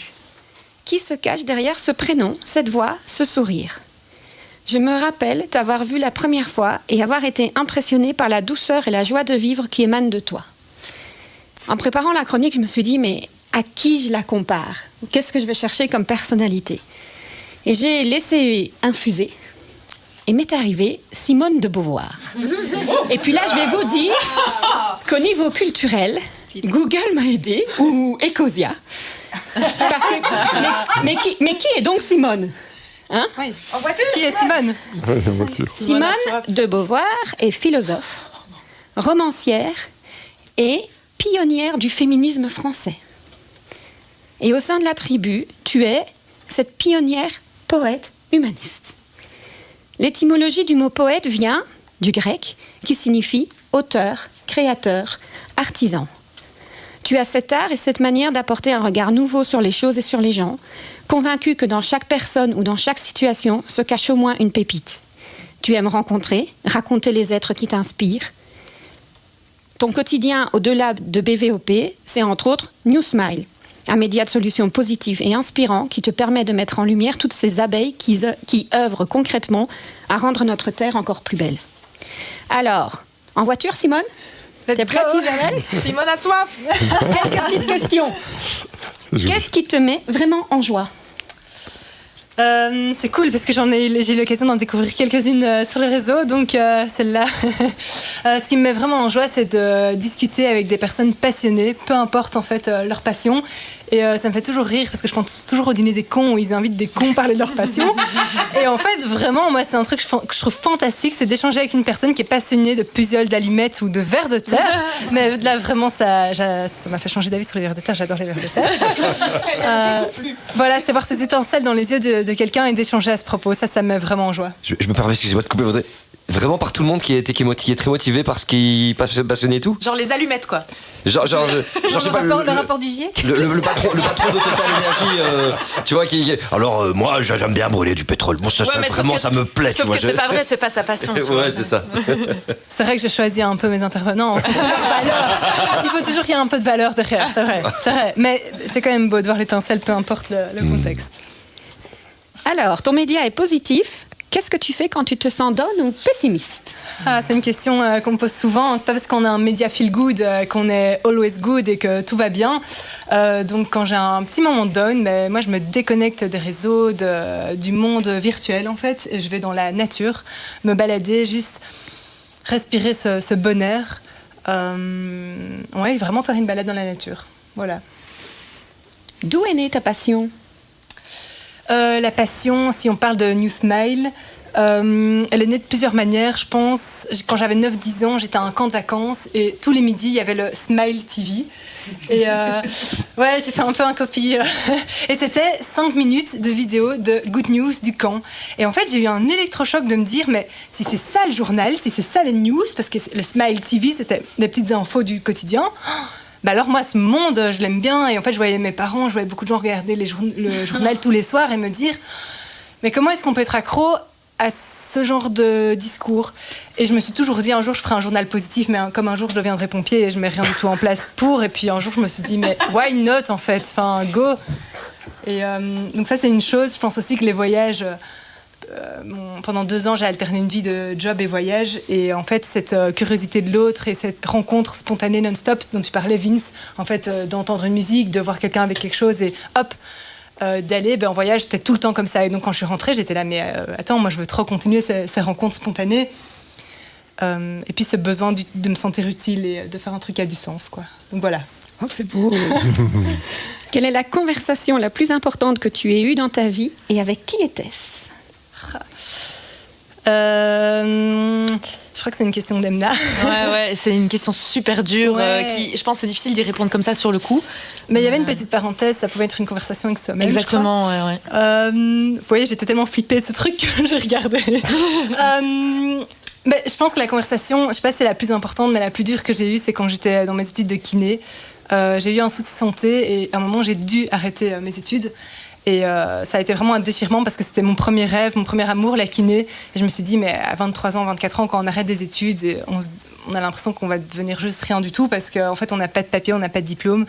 Qui se cache derrière ce prénom, cette voix, ce sourire? Je me rappelle t'avoir vu la première fois et avoir été impressionnée par la douceur et la joie de vivre qui émanent de toi. En préparant la chronique, je me suis dit, mais à qui je la compare? Qu'est-ce que je vais chercher comme personnalité? Et j'ai laissé infuser. Et m'est arrivée Simone de Beauvoir. Et puis là, je vais vous dire qu'au niveau culturel, Google m'a aidé, ou Ecosia. Parce que, mais qui est donc Simone? Hein? Oui. En voiture. Qui est Simone? Simone de Beauvoir est philosophe, romancière et pionnière du féminisme français. Et au sein de la tribu, tu es cette pionnière poète humaniste. L'étymologie du mot poète vient du grec qui signifie auteur, créateur, artisan. Tu as cet art et cette manière d'apporter un regard nouveau sur les choses et sur les gens, convaincu que dans chaque personne ou dans chaque situation se cache au moins une pépite. Tu aimes rencontrer, raconter les êtres qui t'inspirent. Ton quotidien au-delà de BVOP, c'est entre autres New Smile, un média de solutions positives et inspirant qui te permet de mettre en lumière toutes ces abeilles qui œuvrent concrètement à rendre notre terre encore plus belle. Alors, en voiture, Simone ? T'es prête, Isabelle ? Simone a soif. Quelques petites questions. Qu'est-ce qui te met vraiment en joie ? C'est cool parce que j'ai eu l'occasion d'en découvrir quelques-unes sur les réseaux, donc celle-là. Ce qui me met vraiment en joie, c'est de discuter avec des personnes passionnées, peu importe en fait leur passion. Et ça me fait toujours rire parce que je pense toujours au dîner des cons où ils invitent des cons parler de leur passion. Et en fait, vraiment, moi, c'est un truc que je trouve fantastique, c'est d'échanger avec une personne qui est passionnée de puzzles, d'allumettes ou de vers de terre. Mais là, vraiment, ça m'a fait changer d'avis sur les vers de terre. J'adore les vers de terre. Voilà, c'est voir ces étincelles dans les yeux de quelqu'un et d'échanger à ce propos. Ça me met vraiment en joie. Je me permets, excusez-moi de couper votre... Vraiment par tout le monde qui est très motivé par ce qui est passionné et tout. Genre les allumettes, quoi. Genre je sais pas, Le rapport du GIEC. le patron de Total Energy, tu vois, alors moi j'aime bien brûler du pétrole. Bon, ça me plaît. Sauf que c'est pas vrai, c'est pas sa passion. Ouais, c'est ça. C'est vrai que je choisis un peu mes intervenants en fonction de leur valeur. Il faut toujours qu'il y ait un peu de valeur derrière, c'est vrai. Mais c'est quand même beau de voir l'étincelle, peu importe le contexte. Alors, ton média est positif. Qu'est-ce que tu fais quand tu te sens down ou pessimiste ? C'est une question qu'on me pose souvent. C'est pas parce qu'on a un média feel good qu'on est always good et que tout va bien. Donc quand j'ai un petit moment de down, moi je me déconnecte des réseaux, du monde virtuel en fait, et je vais dans la nature, me balader, juste respirer ce bon air. Vraiment faire une balade dans la nature. Voilà. D'où est née ta passion ? La passion, si on parle de New Smile, elle est née de plusieurs manières, je pense. Quand j'avais 9-10 ans, j'étais à un camp de vacances et tous les midis, il y avait le Smile TV. Et j'ai fait un peu un copie. Et c'était 5 minutes de vidéo de good news du camp. Et en fait, j'ai eu un électrochoc de me dire, mais si c'est ça le journal, si c'est ça les news, parce que le Smile TV, c'était les petites infos du quotidien... alors moi, ce monde, je l'aime bien. Et en fait, je voyais mes parents, je voyais beaucoup de gens regarder le journal tous les soirs et me dire mais comment est-ce qu'on peut être accro à ce genre de discours ? Et je me suis toujours dit, un jour, je ferai un journal positif, mais comme un jour, je deviendrai pompier et je mets rien du tout en place pour. Et puis un jour, je me suis dit, mais why not, en fait ? Enfin, go ! Et donc ça, c'est une chose. Je pense aussi que les voyages... pendant 2 ans, j'ai alterné une vie de job et voyage. Et en fait, cette curiosité de l'autre et cette rencontre spontanée non-stop dont tu parlais, Vince, en fait, d'entendre une musique, de voir quelqu'un avec quelque chose et hop, d'aller en voyage, j'étais tout le temps comme ça. Et donc, quand je suis rentrée, j'étais là, mais attends, moi, je veux trop continuer ces rencontres spontanées. Et puis, ce besoin de me sentir utile et de faire un truc qui a du sens, quoi. Donc, voilà. Oh, c'est beau. Quelle est la conversation la plus importante que tu aies eue dans ta vie et avec qui était-ce ? Je crois que c'est une question d'Emna. Ouais, c'est une question super dure qui, je pense, c'est difficile d'y répondre comme ça sur le coup. Mais il y avait une petite parenthèse, ça pouvait être une conversation avec soi-même. Exactement, ouais. Vous voyez, j'étais tellement flippée de ce truc que j'ai regardé. Mais je pense que la conversation, je sais pas si c'est la plus importante, mais la plus dure que j'ai eue, c'est quand j'étais dans mes études de kiné. J'ai eu un souci de santé et à un moment, j'ai dû arrêter mes études. Et ça a été vraiment un déchirement parce que c'était mon premier rêve, mon premier amour, la kiné. Et je me suis dit, mais à 23 ans, 24 ans, quand on arrête des études, on a l'impression qu'on va devenir juste rien du tout parce qu'en fait, on n'a pas de papier, on n'a pas de diplôme.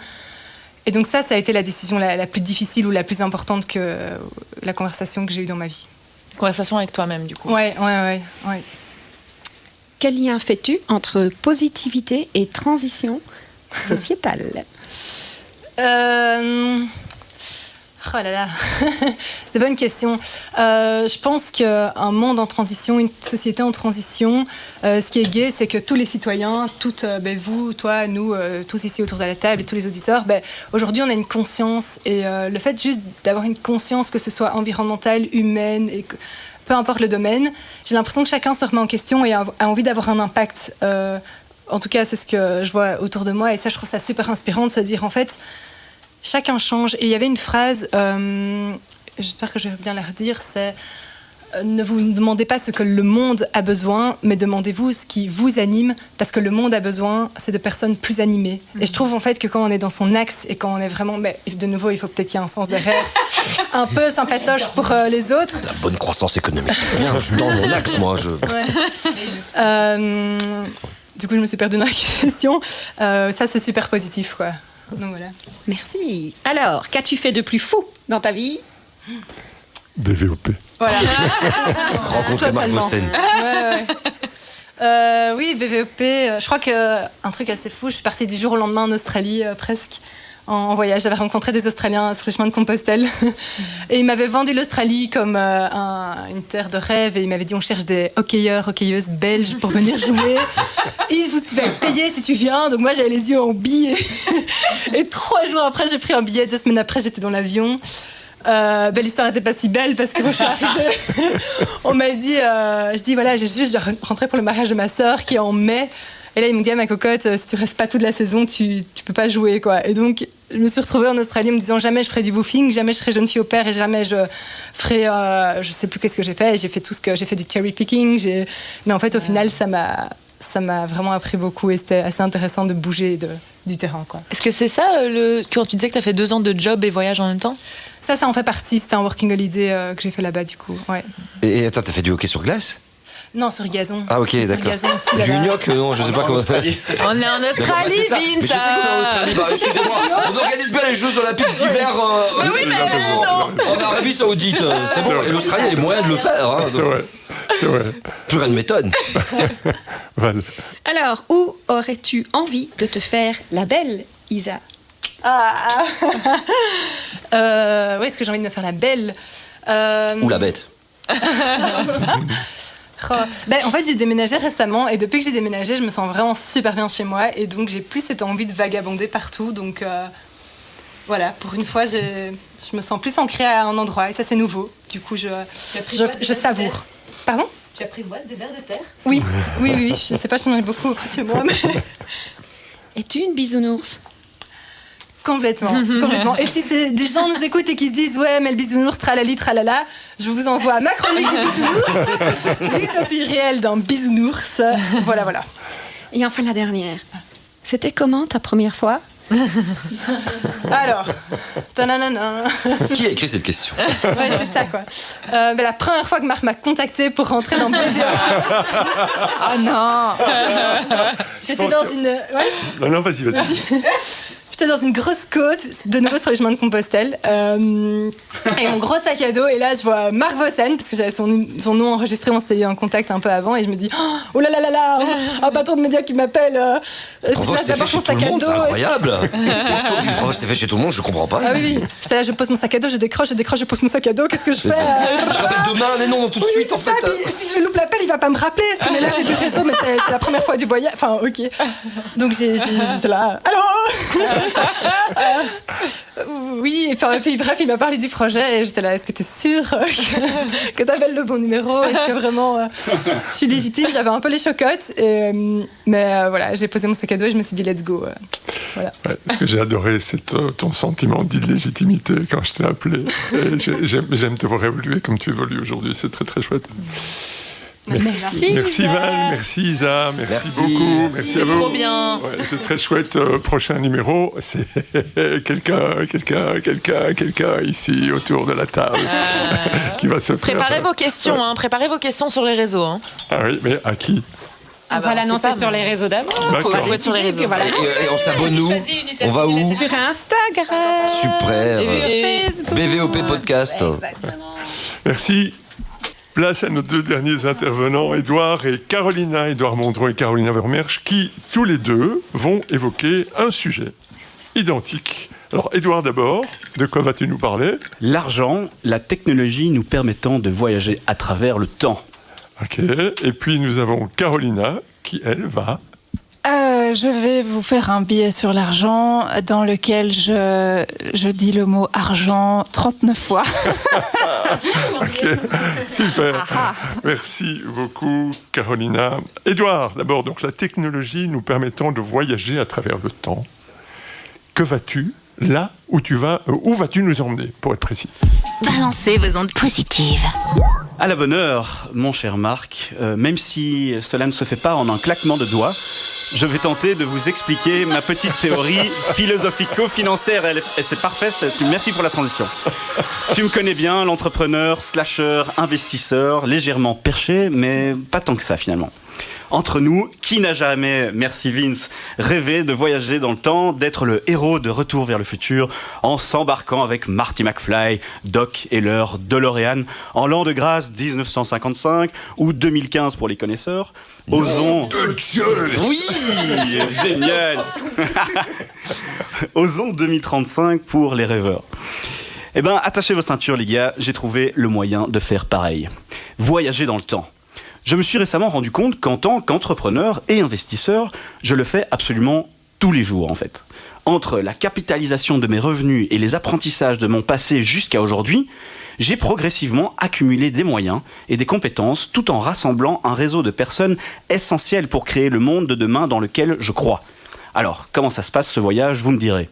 Et donc ça a été la décision la plus difficile ou la plus importante que la conversation que j'ai eue dans ma vie. Conversation avec toi-même, du coup. Ouais. Quel lien fais-tu entre positivité et transition sociétale ? Oh là là, c'est une bonne question. Je pense qu'un monde en transition, une société en transition, ce qui est gai, c'est que tous les citoyens, toutes, vous, toi, nous, tous ici autour de la table et tous les auditeurs, aujourd'hui on a une conscience et le fait juste d'avoir une conscience, que ce soit environnementale, humaine, et peu importe le domaine, j'ai l'impression que chacun se remet en question et a envie d'avoir un impact. En tout cas, c'est ce que je vois autour de moi et ça, je trouve ça super inspirant de se dire en fait, chacun change. Et il y avait une phrase, j'espère que je vais bien la redire, c'est ne vous demandez pas ce que le monde a besoin, mais demandez-vous ce qui vous anime, parce que le monde a besoin, c'est de personnes plus animées. Et je trouve en fait que quand on est dans son axe et quand on est vraiment, de nouveau, il faut peut-être qu'il y ait un sens derrière, un peu sympatoche pour les autres. La bonne croissance économique. Bien, je suis dans mon axe, moi. Du coup, je me suis perdue dans la question. Ça, c'est super positif, quoi. Donc voilà. Merci. Alors, qu'as-tu fait de plus fou dans ta vie? DVOP. Voilà. Rencontrer Marc Vossen. Oui, BVOP. Je crois qu'un truc assez fou, je suis partie du jour au lendemain en Australie, presque, en voyage. J'avais rencontré des Australiens sur le chemin de Compostelle. Et ils m'avaient vendu l'Australie comme une terre de rêve. Et ils m'avaient dit, on cherche des hockeyeurs, hockeyeuses belges pour venir jouer. Et tu vas être payé si tu viens. Donc moi, j'avais les yeux en billets. Et 3 jours après, j'ai pris un billet. 2 semaines après, j'étais dans l'avion. L'histoire n'était pas si belle parce que quand je suis arrivée, on m'a dit, je dis voilà, j'ai juste rentré pour le mariage de ma sœur qui est en mai. Et là, ils m'ont dit, ma cocotte, si tu restes pas toute la saison, tu peux pas jouer, quoi. Et donc, je me suis retrouvée en Australie en me disant, jamais je ferai du woofing, jamais je serai jeune fille au père et jamais je ferai, je sais plus qu'est-ce que j'ai fait. J'ai fait j'ai fait du cherry picking. Mais en fait, au final, ça m'a vraiment appris beaucoup et c'était assez intéressant de bouger du terrain, quoi. Est-ce que c'est ça, quand tu disais que tu as fait 2 ans de job et voyage en même temps? Ça en fait partie. C'était un working holiday que j'ai fait là-bas, du coup. Ouais. Et attends, t'as fait du hockey sur glace? Non, sur gazon. Ah, ok, d'accord. Du gnoc, non, je sais pas comment. On est en Australie, Mais je sais Vince. qu'on est en Australie. Excusez-moi, on organise bien les Jeux Olympiques d'hiver en Arabie Saoudite. C'est bon, et l'Australie, il y a moyen de le faire. Hein, C'est vrai. Plus rien ne m'étonne. Val. Alors, où aurais-tu envie de te faire la belle, Isa? Oui, est-ce que j'ai envie de me faire la belle? Ou la bête. En fait, j'ai déménagé récemment et depuis que j'ai déménagé, je me sens vraiment super bien chez moi et donc j'ai plus cette envie de vagabonder partout. Donc voilà, pour une fois, je me sens plus ancrée à un endroit et ça, c'est nouveau. Du coup, je savoure. Pardon? Tu apprivoises des vers de terre? Oui. Je sais pas si j'en ai beaucoup auprès de chez moi. Mais... Es-tu une bisounours? Complètement. Et si des gens nous écoutent et qui se disent ouais, mais le bisounours, tralali, tralala, je vous envoie ma chronique du bisounours, l'utopie réelle d'un bisounours. Voilà. Et enfin la dernière. C'était comment ta première fois? Alors, tananana. Qui a écrit cette question? Ouais, c'est ça, quoi. La première fois que Marc m'a contacté pour rentrer dans BVOP. Oh non. J'étais dans une... Ouais. Non, vas-y. J'étais dans une grosse côte, de nouveau sur les chemins de Compostelle, et mon gros sac à dos, et là je vois Marc Vossen, parce que j'avais son nom enregistré, on s'était eu un contact un peu avant, et je me dis oh là là là là, un patron de médias qui m'appelle, c'est d'abord son sac à dos. C'est incroyable. C'est fait chez tout le monde, je comprends pas. Ah oui, j'étais là, je pose mon sac à dos, je décroche, je pose mon sac à dos, qu'est-ce que je fais? Je rappelle demain, mais non, tout de suite en fait. Ça, puis, si je loupe l'appel, il va pas me rappeler, parce que là j'ai du réseau, mais c'est la première fois du voyage, enfin ok. Donc j'étais là, allô. Oui, enfin, puis bref, il m'a parlé du projet et j'étais là, est-ce que t'es sûre que t'appelles le bon numéro? Est-ce que vraiment je suis légitime? J'avais un peu les chocottes, mais voilà, j'ai posé mon sac à dos et je me suis dit let's go. Voilà. Ouais, ce que j'ai adoré, c'est ton sentiment d'illégitimité quand je t'ai appelé. J'aime te voir évoluer comme tu évolues aujourd'hui, c'est très très chouette. Merci Val, merci Isa, merci beaucoup, merci à vous. Trop bien. Ouais, c'est très chouette. Prochain numéro, c'est quelqu'un ici autour de la table qui va se faire. Préparez vos questions sur les réseaux. Hein. Ah oui, mais à qui? On va l'annoncer sur les réseaux d'abord. D'accord. Sur les réseaux. Voilà. Et on s'abonne où? On va où? Sur Instagram. Super. Facebook. BVOP Podcast. Exactement. Merci. Place à nos 2 derniers intervenants, Édouard et Carolina, Édouard Mondron et Carolina Vermersch, qui, tous les deux, vont évoquer un sujet identique. Alors, Édouard d'abord, de quoi vas-tu nous parler? L'argent, la technologie nous permettant de voyager à travers le temps. Ok, et puis nous avons Carolina, qui, elle, va... Je vais vous faire un billet sur l'argent dans lequel je dis le mot argent 39 fois. Ok, super. Merci beaucoup, Carolina. Édouard, d'abord, donc la technologie nous permettant de voyager à travers le temps. Que vas-tu là où tu vas? Où vas-tu nous emmener, pour être précis? Balancez vos ondes positives. À la bonne heure, mon cher Marc, même si cela ne se fait pas en un claquement de doigts, je vais tenter de vous expliquer ma petite théorie philosophico-financière. Et c'est parfait, merci pour la transition. Tu me connais bien, l'entrepreneur, slasher, investisseur, légèrement perché, mais pas tant que ça finalement. Entre nous, qui n'a jamais, merci Vince, rêvé de voyager dans le temps, d'être le héros de Retour vers le futur, en s'embarquant avec Marty McFly, Doc et leur DeLorean, en l'an de grâce 1955 ou 2015 pour les connaisseurs. Osons... Oui, génial. Osons 2035 pour les rêveurs. Eh ben, attachez vos ceintures les gars, j'ai trouvé le moyen de faire pareil. Voyager dans le temps. Je me suis récemment rendu compte qu'en tant qu'entrepreneur et investisseur, je le fais absolument tous les jours en fait. Entre la capitalisation de mes revenus et les apprentissages de mon passé jusqu'à aujourd'hui, j'ai progressivement accumulé des moyens et des compétences tout en rassemblant un réseau de personnes essentielles pour créer le monde de demain dans lequel je crois. Alors, comment ça se passe ce voyage, vous me direz ?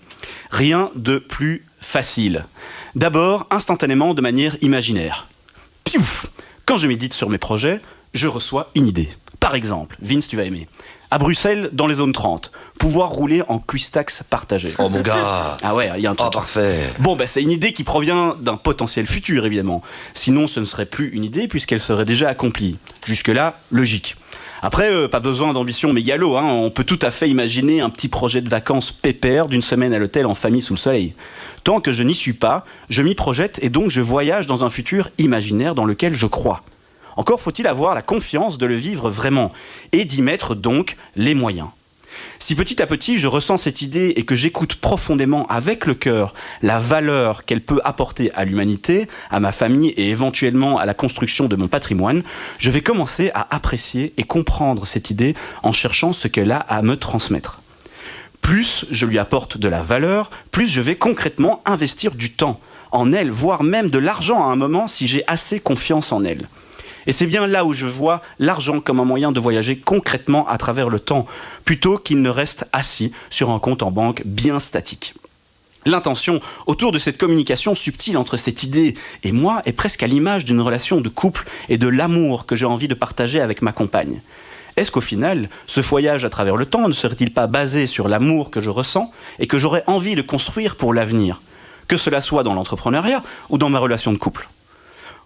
Rien de plus facile. D'abord, instantanément, de manière imaginaire. Piouf ! Quand je médite sur mes projets, je reçois une idée. Par exemple, Vince, tu vas aimer. À Bruxelles, dans les zones 30, pouvoir rouler en cuistax partagé. Oh mon gars. Ah ouais, il y a un truc. Oh parfait. Bon, c'est une idée qui provient d'un potentiel futur, évidemment. Sinon, ce ne serait plus une idée puisqu'elle serait déjà accomplie. Jusque-là, logique. Après, pas besoin d'ambition mégalo, hein. On peut tout à fait imaginer un petit projet de vacances pépère d'une semaine à l'hôtel en famille sous le soleil. Tant que je n'y suis pas, je m'y projette et donc je voyage dans un futur imaginaire dans lequel je crois. Encore faut-il avoir la confiance de le vivre vraiment et d'y mettre donc les moyens. Si petit à petit je ressens cette idée et que j'écoute profondément avec le cœur la valeur qu'elle peut apporter à l'humanité, à ma famille et éventuellement à la construction de mon patrimoine, je vais commencer à apprécier et comprendre cette idée en cherchant ce qu'elle a à me transmettre. Plus je lui apporte de la valeur, plus je vais concrètement investir du temps en elle, voire même de l'argent à un moment si j'ai assez confiance en elle. Et c'est bien là où je vois l'argent comme un moyen de voyager concrètement à travers le temps, plutôt qu'il ne reste assis sur un compte en banque bien statique. L'intention autour de cette communication subtile entre cette idée et moi est presque à l'image d'une relation de couple et de l'amour que j'ai envie de partager avec ma compagne. Est-ce qu'au final, ce voyage à travers le temps ne serait-il pas basé sur l'amour que je ressens et que j'aurais envie de construire pour l'avenir, que cela soit dans l'entrepreneuriat ou dans ma relation de couple ?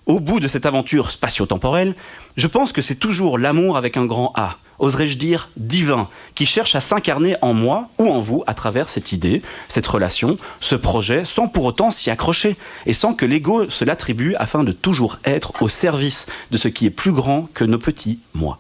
Au bout de cette aventure spatio-temporelle, je pense que c'est toujours l'amour avec un grand A, oserais-je dire divin, qui cherche à s'incarner en moi ou en vous à travers cette idée, cette relation, ce projet, sans pour autant s'y accrocher et sans que l'ego se l'attribue afin de toujours être au service de ce qui est plus grand que nos petits moi.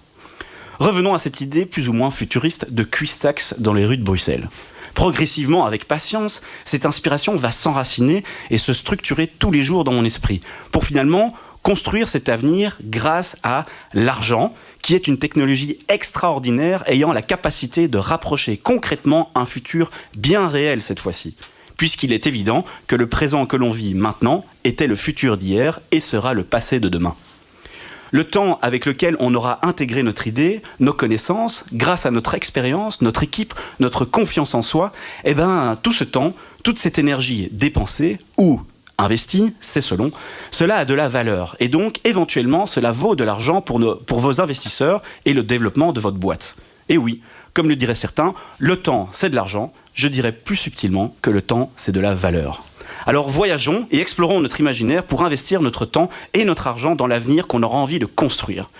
Revenons à cette idée plus ou moins futuriste de cuistax dans les rues de Bruxelles. Progressivement, avec patience, cette inspiration va s'enraciner et se structurer tous les jours dans mon esprit, pour finalement construire cet avenir grâce à l'argent, qui est une technologie extraordinaire ayant la capacité de rapprocher concrètement un futur bien réel cette fois-ci, puisqu'il est évident que le présent que l'on vit maintenant était le futur d'hier et sera le passé de demain. Le temps avec lequel on aura intégré notre idée, nos connaissances, grâce à notre expérience, notre équipe, notre confiance en soi, tout ce temps, toute cette énergie dépensée ou investie, c'est selon, cela a de la valeur. Et donc, éventuellement, cela vaut de l'argent pour vos investisseurs et le développement de votre boîte. Et oui, comme le diraient certains, le temps, c'est de l'argent. Je dirais plus subtilement que le temps, c'est de la valeur. Alors voyageons et explorons notre imaginaire pour investir notre temps et notre argent dans l'avenir qu'on aura envie de construire.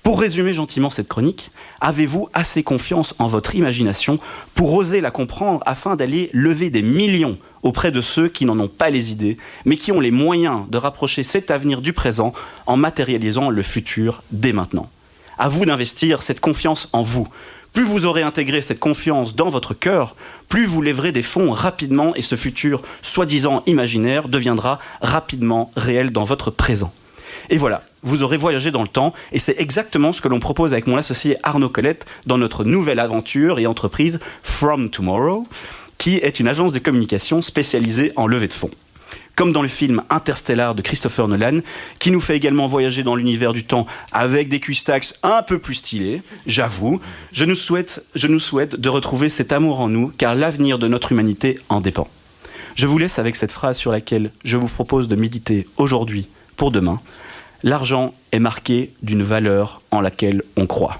Pour résumer gentiment cette chronique, avez-vous assez confiance en votre imagination pour oser la comprendre afin d'aller lever des millions auprès de ceux qui n'en ont pas les idées, mais qui ont les moyens de rapprocher cet avenir du présent en matérialisant le futur dès maintenant ? À vous d'investir cette confiance en vous. Plus vous aurez intégré cette confiance dans votre cœur, plus vous lèverez des fonds rapidement et ce futur soi-disant imaginaire deviendra rapidement réel dans votre présent. Et voilà, vous aurez voyagé dans le temps et c'est exactement ce que l'on propose avec mon associé Arnaud Colette dans notre nouvelle aventure et entreprise From Tomorrow, qui est une agence de communication spécialisée en levée de fonds. Comme dans le film Interstellar de Christopher Nolan, qui nous fait également voyager dans l'univers du temps avec des cuistax un peu plus stylés, j'avoue, je nous souhaite de retrouver cet amour en nous, car l'avenir de notre humanité en dépend. Je vous laisse avec cette phrase sur laquelle je vous propose de méditer aujourd'hui pour demain. L'argent est marqué d'une valeur en laquelle on croit.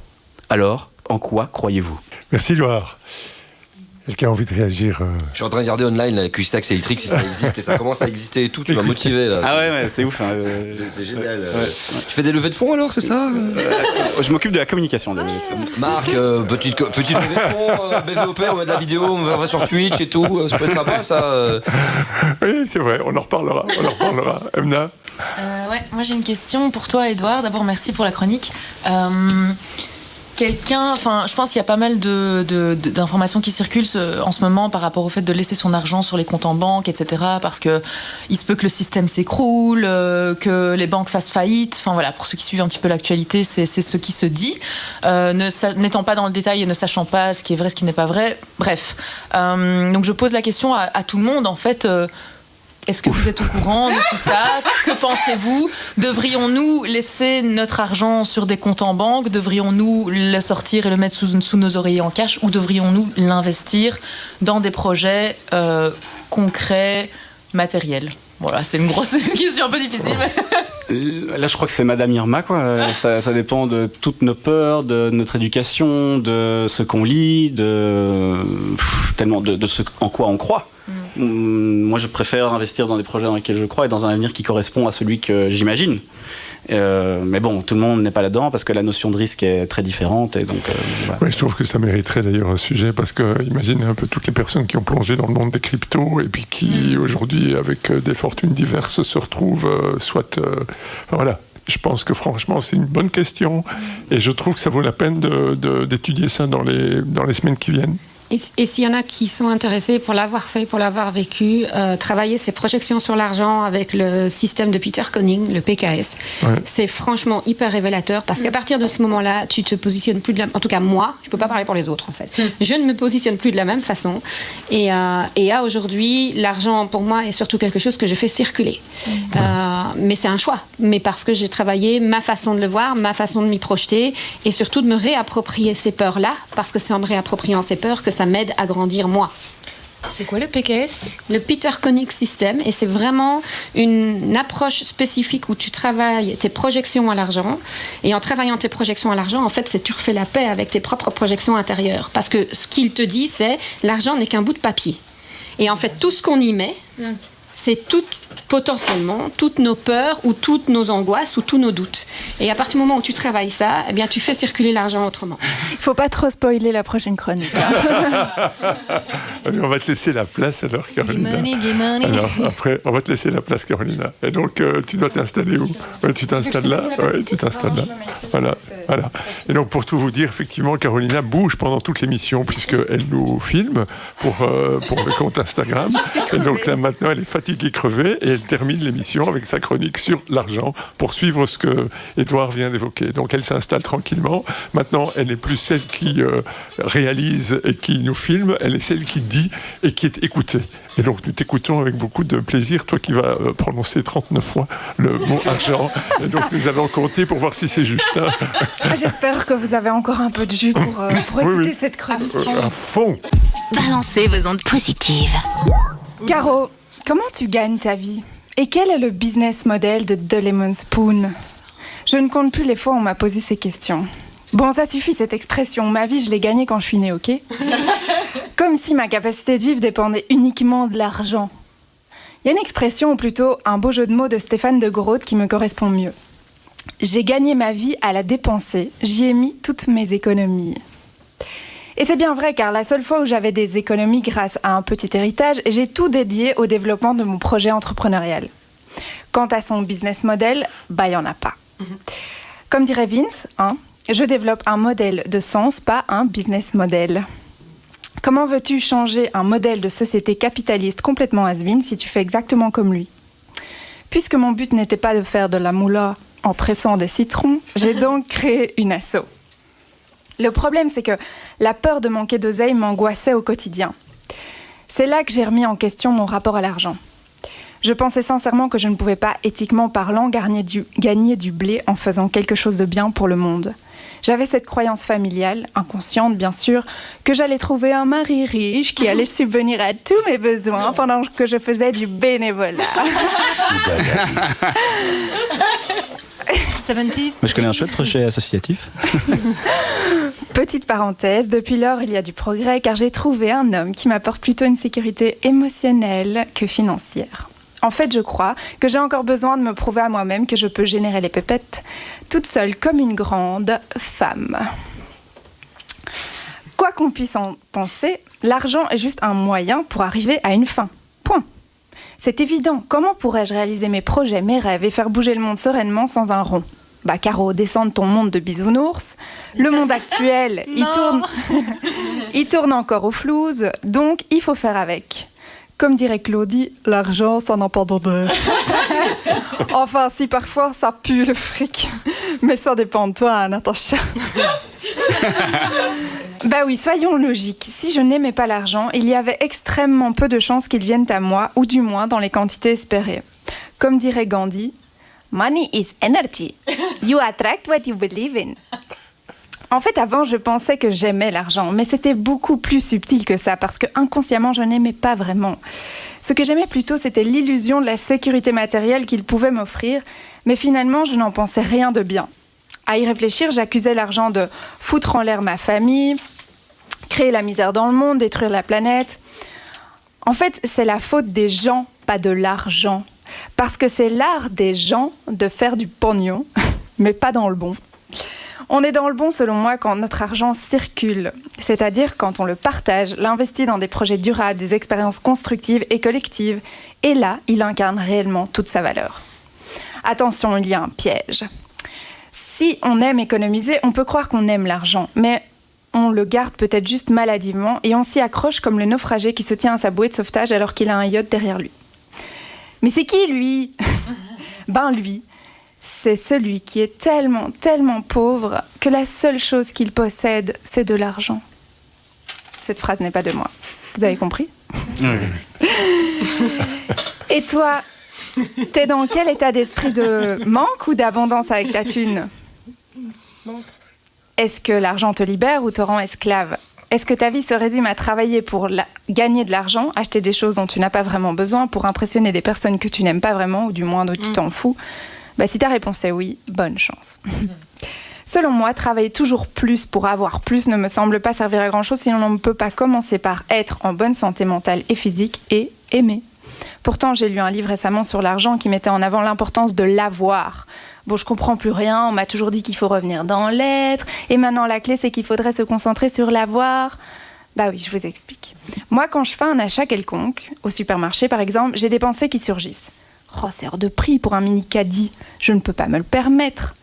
Alors, en quoi croyez-vous ? Merci Loire. Quelqu'un a envie de réagir Je suis en train de regarder online la Cuistax électrique si ça existe et ça commence à exister et tout. Tu m'as motivé là. Ah ouais, c'est ouf. Hein, c'est génial. Ouais. Tu fais des levées de fonds alors, c'est ça Je m'occupe de la communication. Marc, petite levée de fonds, BVOP, on met de la vidéo, on va sur Twitch et tout. Ça peut être sympa ça. Oui, c'est vrai, on en reparlera. Emna ouais, moi j'ai une question pour toi, Edouard. D'abord, merci pour la chronique. Je pense qu'il y a pas mal d'informations qui circulent en ce moment par rapport au fait de laisser son argent sur les comptes en banque, etc. Parce que il se peut que le système s'écroule, que les banques fassent faillite. Enfin voilà, pour ceux qui suivent un petit peu l'actualité, c'est ce qui se dit. N'étant pas dans le détail et ne sachant pas ce qui est vrai, ce qui n'est pas vrai. Bref. Donc je pose la question à tout le monde, en fait. Est-ce que vous êtes au courant de tout ça? Que pensez-vous? Devrions-nous laisser notre argent sur des comptes en banque? Devrions-nous le sortir et le mettre sous nos oreillers en cash? Ou devrions-nous l'investir dans des projets concrets, matériels? Voilà, c'est une grosse question un peu difficile. Là, je crois que c'est Madame Irma, quoi. Ça dépend de toutes nos peurs, de notre éducation, de ce qu'on lit, tellement de ce en quoi on croit. Moi, je préfère investir dans des projets dans lesquels je crois et dans un avenir qui correspond à celui que j'imagine. Mais bon, tout le monde n'est pas là-dedans parce que la notion de risque est très différente. Et donc, voilà. Oui, je trouve que ça mériterait d'ailleurs un sujet parce que imaginez un peu toutes les personnes qui ont plongé dans le monde des cryptos et puis qui aujourd'hui, avec des fortunes diverses, se retrouvent enfin voilà. Je pense que franchement, c'est une bonne question et je trouve que ça vaut la peine d'étudier ça dans les semaines qui viennent. Et s'il y en a qui sont intéressés pour l'avoir fait, pour l'avoir vécu, travailler ces projections sur l'argent avec le système de Peter Koenig, le PKS, c'est franchement hyper révélateur parce qu'à partir de ce moment-là, tu te positionnes plus en tout cas moi, je peux pas parler pour les autres en fait. Je ne me positionne plus de la même façon et aujourd'hui, l'argent pour moi est surtout quelque chose que je fais circuler. Mais c'est un choix, mais parce que j'ai travaillé ma façon de le voir, ma façon de m'y projeter et surtout de me réapproprier ces peurs-là parce que c'est en me réappropriant ces peurs que ça m'aide à grandir moi. C'est quoi le PKS? Le Peter Koenig System, et c'est vraiment une approche spécifique où tu travailles tes projections à l'argent, et en travaillant tes projections à l'argent, en fait, tu refais la paix avec tes propres projections intérieures, parce que ce qu'il te dit, c'est l'argent n'est qu'un bout de papier. Et en fait, tout ce qu'on y met, c'est potentiellement toutes nos peurs ou toutes nos angoisses ou tous nos doutes. Et à partir du moment où tu travailles ça, eh bien, tu fais circuler l'argent autrement. Il ne faut pas trop spoiler la prochaine chronique. Allez, on va te laisser la place alors, Carolina. Alors, après, on va te laisser la place, Carolina. Et donc, tu dois t'installer où? Tu t'installes là? Oui, tu t'installes là. Voilà. Et donc, pour tout vous dire, effectivement, Carolina bouge pendant toute l'émission puisqu'elle nous filme pour le compte Instagram. Et donc là, maintenant, elle est fatiguée, crevée, et elle termine l'émission avec sa chronique sur l'argent pour suivre ce que Edouard vient d'évoquer. Donc, elle s'installe tranquillement. Maintenant, elle n'est plus celle qui réalise et qui nous filme, elle est celle qui dit et qui est écoutée. Et donc, nous t'écoutons avec beaucoup de plaisir, toi qui vas prononcer 39 fois le mot argent. Et donc, nous allons compter pour voir si c'est juste. Hein. J'espère que vous avez encore un peu de jus pour écouter cette chronique. À fond. Balancez vos ondes positives. Caro, comment tu gagnes ta vie? Et quel est le business model de The Lemon Spoon? Je ne compte plus les fois où on m'a posé ces questions. Bon, ça suffit cette expression. Ma vie, je l'ai gagnée quand je suis née, ok? Comme si ma capacité de vivre dépendait uniquement de l'argent. Il y a une expression, ou plutôt un beau jeu de mots de Stéphane de Groot qui me correspond mieux. J'ai gagné ma vie à la dépenser. J'y ai mis toutes mes économies. Et c'est bien vrai, car la seule fois où j'avais des économies grâce à un petit héritage, j'ai tout dédié au développement de mon projet entrepreneurial. Quant à son business model, il n'y en a pas. Comme dirait Vince, je développe un modèle de sens, pas un business model. Comment veux-tu changer un modèle de société capitaliste complètement has-been si tu fais exactement comme lui? Puisque mon but n'était pas de faire de la moula en pressant des citrons, j'ai donc créé une asso. Le problème, c'est que la peur de manquer d'oseille m'angoissait au quotidien. C'est là que j'ai remis en question mon rapport à l'argent. Je pensais sincèrement que je ne pouvais pas, éthiquement parlant, gagner du blé en faisant quelque chose de bien pour le monde. J'avais cette croyance familiale, inconsciente bien sûr, que j'allais trouver un mari riche qui allait subvenir à tous mes besoins pendant que je faisais du bénévolat. 70s. Mais je connais un chouette projet associatif. Petite parenthèse, depuis lors, il y a du progrès car j'ai trouvé un homme qui m'apporte plutôt une sécurité émotionnelle que financière. En fait, je crois que j'ai encore besoin de me prouver à moi-même que je peux générer les pépettes toute seule comme une grande femme. Quoi qu'on puisse en penser, l'argent est juste un moyen pour arriver à une fin. Point. C'est évident. Comment pourrais-je réaliser mes projets, mes rêves et faire bouger le monde sereinement sans un rond ? Bah, Caro, descends de ton monde de bisounours. Le monde actuel, il tourne encore au flouze, donc il faut faire avec. Comme dirait Claudie, l'argent, ça n'a pas d'odeur. Enfin, si parfois ça pue le fric. Mais ça dépend de toi, Natacha. Bah oui, soyons logiques. Si je n'aimais pas l'argent, il y avait extrêmement peu de chances qu'il vienne à moi, ou du moins dans les quantités espérées. Comme dirait Gandhi, money is energy. You attract what you believe in. En fait, avant, je pensais que j'aimais l'argent, mais c'était beaucoup plus subtil que ça, parce que inconsciemment, je n'aimais pas vraiment. Ce que j'aimais plutôt, c'était l'illusion de la sécurité matérielle qu'il pouvait m'offrir, mais finalement, je n'en pensais rien de bien. À y réfléchir, j'accusais l'argent de foutre en l'air ma famille, créer la misère dans le monde, détruire la planète. En fait, c'est la faute des gens, pas de l'argent. Parce que c'est l'art des gens de faire du pognon, mais pas dans le bon. On est dans le bon, selon moi, quand notre argent circule, c'est-à-dire quand on le partage, l'investit dans des projets durables, des expériences constructives et collectives, et là, il incarne réellement toute sa valeur. Attention, il y a un piège. Si on aime économiser, on peut croire qu'on aime l'argent, mais on le garde peut-être juste maladivement et on s'y accroche comme le naufragé qui se tient à sa bouée de sauvetage alors qu'il a un yacht derrière lui. Mais c'est qui, lui ? Ben lui, c'est celui qui est tellement, tellement pauvre que la seule chose qu'il possède, c'est de l'argent. Cette phrase n'est pas de moi. Vous avez compris ? Et toi, t'es dans quel état d'esprit de manque ou d'abondance avec ta thune ? Est-ce que l'argent te libère ou te rend esclave ? Est-ce que ta vie se résume à travailler pour gagner de l'argent, acheter des choses dont tu n'as pas vraiment besoin, pour impressionner des personnes que tu n'aimes pas vraiment, ou du moins dont tu t'en fous ? Bah, si ta réponse est oui, bonne chance. Selon moi, travailler toujours plus pour avoir plus ne me semble pas servir à grand-chose si on ne peut pas commencer par être en bonne santé mentale et physique et aimer. Pourtant, j'ai lu un livre récemment sur l'argent qui mettait en avant l'importance de l'avoir. Bon, je comprends plus rien, on m'a toujours dit qu'il faut revenir dans l'être, et maintenant la clé c'est qu'il faudrait se concentrer sur l'avoir. Bah oui, je vous explique. Moi, quand je fais un achat quelconque, au supermarché par exemple, j'ai des pensées qui surgissent. Oh, c'est hors de prix pour un mini caddie, je ne peux pas me le permettre.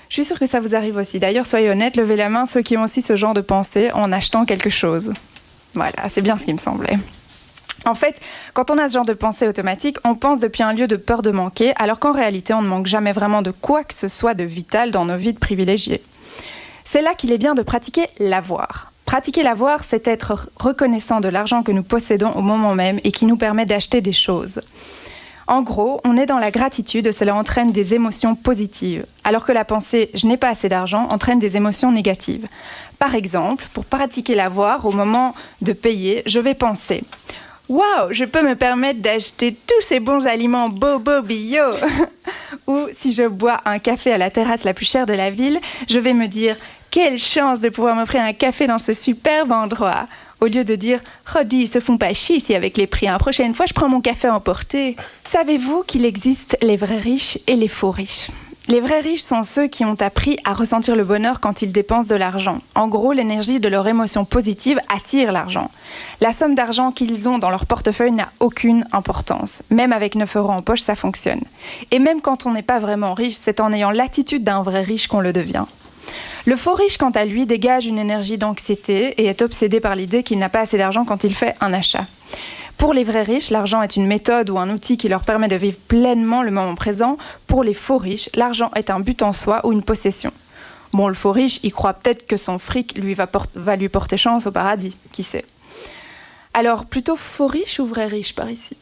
Je suis sûre que ça vous arrive aussi. D'ailleurs, soyez honnêtes, levez la main ceux qui ont aussi ce genre de pensée en achetant quelque chose. Voilà, c'est bien ce qui me semblait. En fait, quand on a ce genre de pensée automatique, on pense depuis un lieu de peur de manquer, alors qu'en réalité, on ne manque jamais vraiment de quoi que ce soit de vital dans nos vies de privilégiés. C'est là qu'il est bien de pratiquer l'avoir. Pratiquer l'avoir, c'est être reconnaissant de l'argent que nous possédons au moment même et qui nous permet d'acheter des choses. En gros, on est dans la gratitude, cela entraîne des émotions positives, alors que la pensée « je n'ai pas assez d'argent » entraîne des émotions négatives. Par exemple, pour pratiquer l'avoir, au moment de payer, je vais penser « waouh, je peux me permettre d'acheter tous ces bons aliments bobo bio !» Ou si je bois un café à la terrasse la plus chère de la ville, je vais me dire « quelle chance de pouvoir m'offrir un café dans ce superbe endroit !» Au lieu de dire « oh dis, ils se font pas chier ici avec les prix, la prochaine fois je prends mon café emporté !» Savez-vous qu'il existe les vrais riches et les faux riches ? Les vrais riches sont ceux qui ont appris à ressentir le bonheur quand ils dépensent de l'argent. En gros, l'énergie de leur émotion positive attire l'argent. La somme d'argent qu'ils ont dans leur portefeuille n'a aucune importance. Même avec 9 € en poche, ça fonctionne. Et même quand on n'est pas vraiment riche, c'est en ayant l'attitude d'un vrai riche qu'on le devient. Le faux riche, quant à lui, dégage une énergie d'anxiété et est obsédé par l'idée qu'il n'a pas assez d'argent quand il fait un achat. Pour les vrais riches, l'argent est une méthode ou un outil qui leur permet de vivre pleinement le moment présent. Pour les faux riches, l'argent est un but en soi ou une possession. Bon, le faux riche, il croit peut-être que son fric va lui porter chance au paradis, qui sait. Alors, plutôt faux riche ou vrai riche par ici ?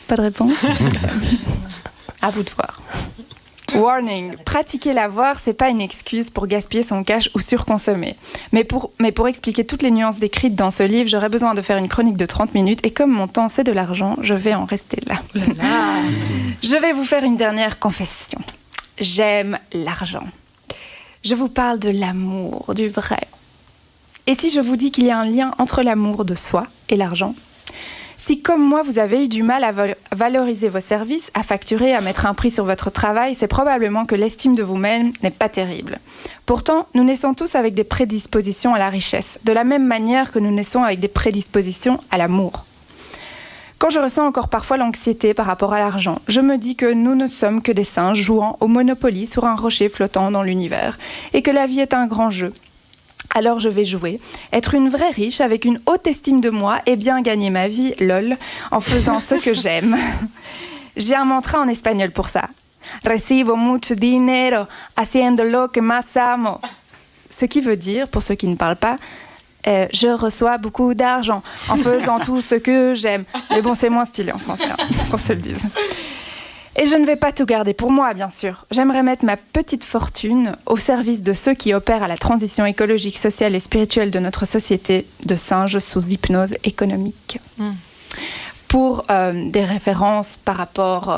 Pas de réponse ? À vous de voir. Warning, pratiquer l'avoir, c'est pas une excuse pour gaspiller son cash ou surconsommer. Mais pour expliquer toutes les nuances décrites dans ce livre, j'aurais besoin de faire une chronique de 30 minutes et comme mon temps c'est de l'argent, je vais en rester là. Je vais vous faire une dernière confession. J'aime l'argent. Je vous parle de l'amour, du vrai. Et si je vous dis qu'il y a un lien entre l'amour de soi et l'argent ? Si, comme moi, vous avez eu du mal à valoriser vos services, à facturer, à mettre un prix sur votre travail, c'est probablement que l'estime de vous-même n'est pas terrible. Pourtant, nous naissons tous avec des prédispositions à la richesse, de la même manière que nous naissons avec des prédispositions à l'amour. Quand je ressens encore parfois l'anxiété par rapport à l'argent, je me dis que nous ne sommes que des singes jouant au Monopoly sur un rocher flottant dans l'univers, et que la vie est un grand jeu. Alors je vais jouer, être une vraie riche avec une haute estime de moi et bien gagner ma vie, lol, en faisant ce que j'aime. J'ai un mantra en espagnol pour ça. Recibo mucho dinero haciendo lo que más amo. Ce qui veut dire, pour ceux qui ne parlent pas, je reçois beaucoup d'argent en faisant tout ce que j'aime. Mais bon, c'est moins stylé en français, qu'on se le dise. Et je ne vais pas tout garder pour moi, bien sûr. J'aimerais mettre ma petite fortune au service de ceux qui opèrent à la transition écologique, sociale et spirituelle de notre société de singes sous hypnose économique. Pour des références par rapport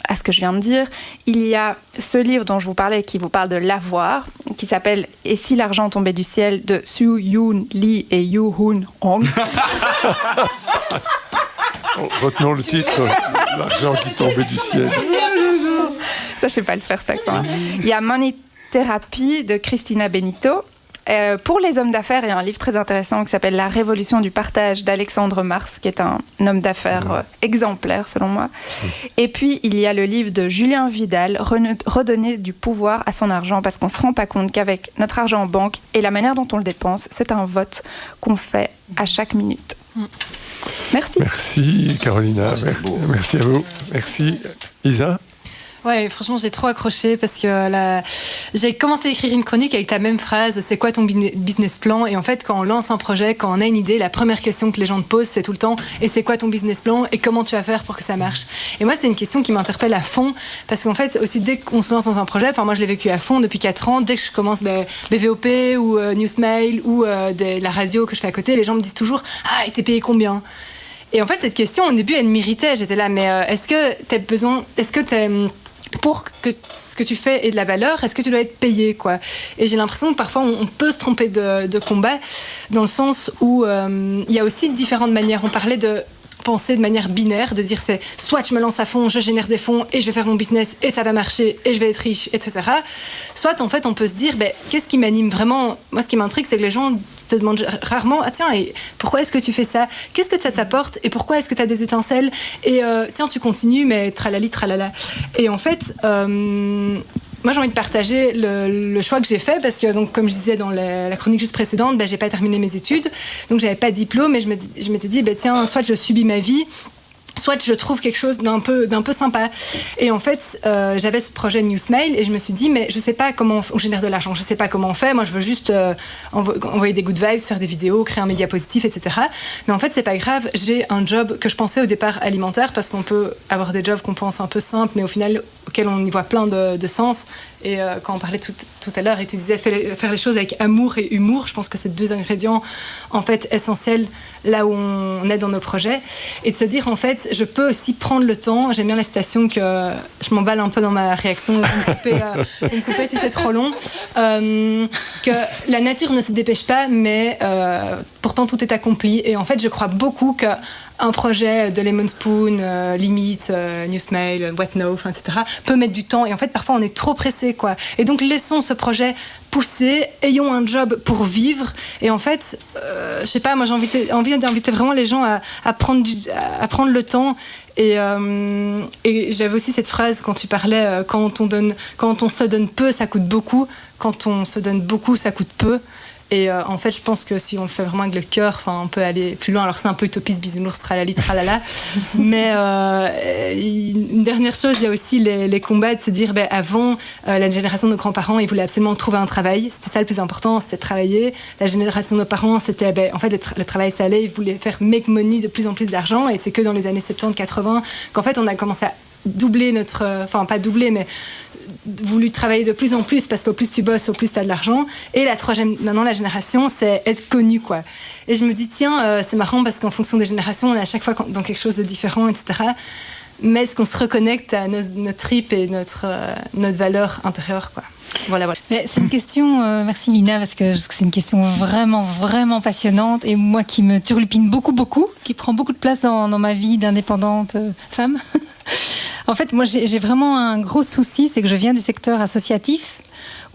à ce que je viens de dire, il y a ce livre dont je vous parlais, qui vous parle de l'avoir, qui s'appelle « Et si l'argent tombait du ciel » de Su Yoon Lee et Yoo Hoon Hong. Retenons le titre, l'argent qui tombait du ciel. Ça, je sais pas le faire, cet accent. Il y a Money Therapy de Cristina Benito. Pour les hommes d'affaires, il y a un livre très intéressant qui s'appelle La révolution du partage d'Alexandre Mars, qui est un homme d'affaires exemplaire, selon moi. Et puis, il y a le livre de Julien Vidal, Redonner du pouvoir à son argent, parce qu'on ne se rend pas compte qu'avec notre argent en banque et la manière dont on le dépense, c'est un vote qu'on fait à chaque minute. Merci. Merci Carolina, merci à vous. Merci Isa. Ouais, franchement, j'ai trop accroché parce que j'ai commencé à écrire une chronique avec ta même phrase, c'est quoi ton business plan ? Et en fait, quand on lance un projet, quand on a une idée, la première question que les gens te posent, c'est tout le temps, et c'est quoi ton business plan ? Et comment tu vas faire pour que ça marche ? Et moi, c'est une question qui m'interpelle à fond parce qu'en fait, aussi dès qu'on se lance dans un projet, enfin moi je l'ai vécu à fond depuis 4 ans, dès que je commence BVOP ou Newsmail ou la radio que je fais à côté, les gens me disent toujours « Ah, et t'es payé combien ?» Et en fait, cette question, au début, elle m'irritait. J'étais là, mais est-ce que pour que ce que tu fais ait de la valeur, est-ce que tu dois être payé, quoi ? Et j'ai l'impression que parfois on peut se tromper de combat, dans le sens où il y a aussi différentes manières. On parlait de penser de manière binaire, de dire c'est soit je me lance à fond, je génère des fonds et je vais faire mon business et ça va marcher et je vais être riche, etc. Soit en fait on peut se dire qu'est-ce qui m'anime vraiment ? Moi ce qui m'intrigue c'est que les gens te demandent rarement tiens et pourquoi est-ce que tu fais ça ? Qu'est-ce que ça t'apporte et pourquoi est-ce que tu as des étincelles ? Et tiens tu continues mais tralali tralala. Et en fait moi, j'ai envie de partager le choix que j'ai fait parce que, donc, comme je disais dans la chronique juste précédente, j'ai pas terminé mes études, donc j'avais pas de diplôme et je m'étais dit, tiens, soit je subis ma vie, soit je trouve quelque chose d'un peu sympa. Et en fait, j'avais ce projet Newsmail et je me suis dit, mais je sais pas comment on génère de l'argent, je sais pas comment on fait, moi je veux juste envoyer des good vibes, faire des vidéos, créer un média positif, etc. Mais en fait, c'est pas grave, j'ai un job que je pensais au départ alimentaire parce qu'on peut avoir des jobs qu'on pense un peu simples, mais au final, auxquels on y voit plein de sens. Et quand on parlait tout à l'heure et tu disais faire les choses avec amour et humour, je pense que c'est 2 ingrédients en fait essentiels là où on est dans nos projets. Et de se dire en fait, je peux aussi prendre le temps, j'aime bien la citation que je m'emballe un peu dans ma réaction, vous me coupez si c'est trop long, que la nature ne se dépêche pas mais pourtant tout est accompli. Et en fait je crois beaucoup que un projet de Lemon Spoon, Limite, Newsmail, What Now, etc. peut mettre du temps et en fait parfois on est trop pressé quoi. Et donc laissons ce projet pousser, ayons un job pour vivre et en fait, je sais pas, moi j'ai envie d'inviter vraiment les gens à prendre le temps et j'avais aussi cette phrase quand tu parlais quand on se donne peu ça coûte beaucoup, quand on se donne beaucoup ça coûte peu. Et en fait, je pense que si on le fait vraiment avec le cœur, on peut aller plus loin. Alors, c'est un peu utopiste, bisounours, tralali, tralala. Mais une dernière chose, il y a aussi les combats de se dire, avant, la génération de nos grands-parents, ils voulaient absolument trouver un travail. C'était ça le plus important, c'était de travailler. La génération de nos parents, c'était, en fait, le travail, ça allait. Ils voulaient faire make money, de plus en plus d'argent. Et c'est que dans les années 70-80 qu'en fait, on a commencé doublé enfin pas doublé, mais voulu travailler de plus en plus parce qu'au plus tu bosses, au plus tu as de l'argent. Et la troisième, maintenant la génération, c'est être connu, quoi. Et je me dis, tiens, c'est marrant parce qu'en fonction des générations, on est à chaque fois dans quelque chose de différent, etc. Mais est-ce qu'on se reconnecte à notre trip et notre valeur intérieure, quoi. Voilà. Mais c'est une question, merci Lina, parce que c'est une question vraiment, vraiment passionnante et moi qui me turlupine beaucoup, qui prend beaucoup de place dans ma vie d'indépendante femme. En fait, moi j'ai vraiment un gros souci, c'est que je viens du secteur associatif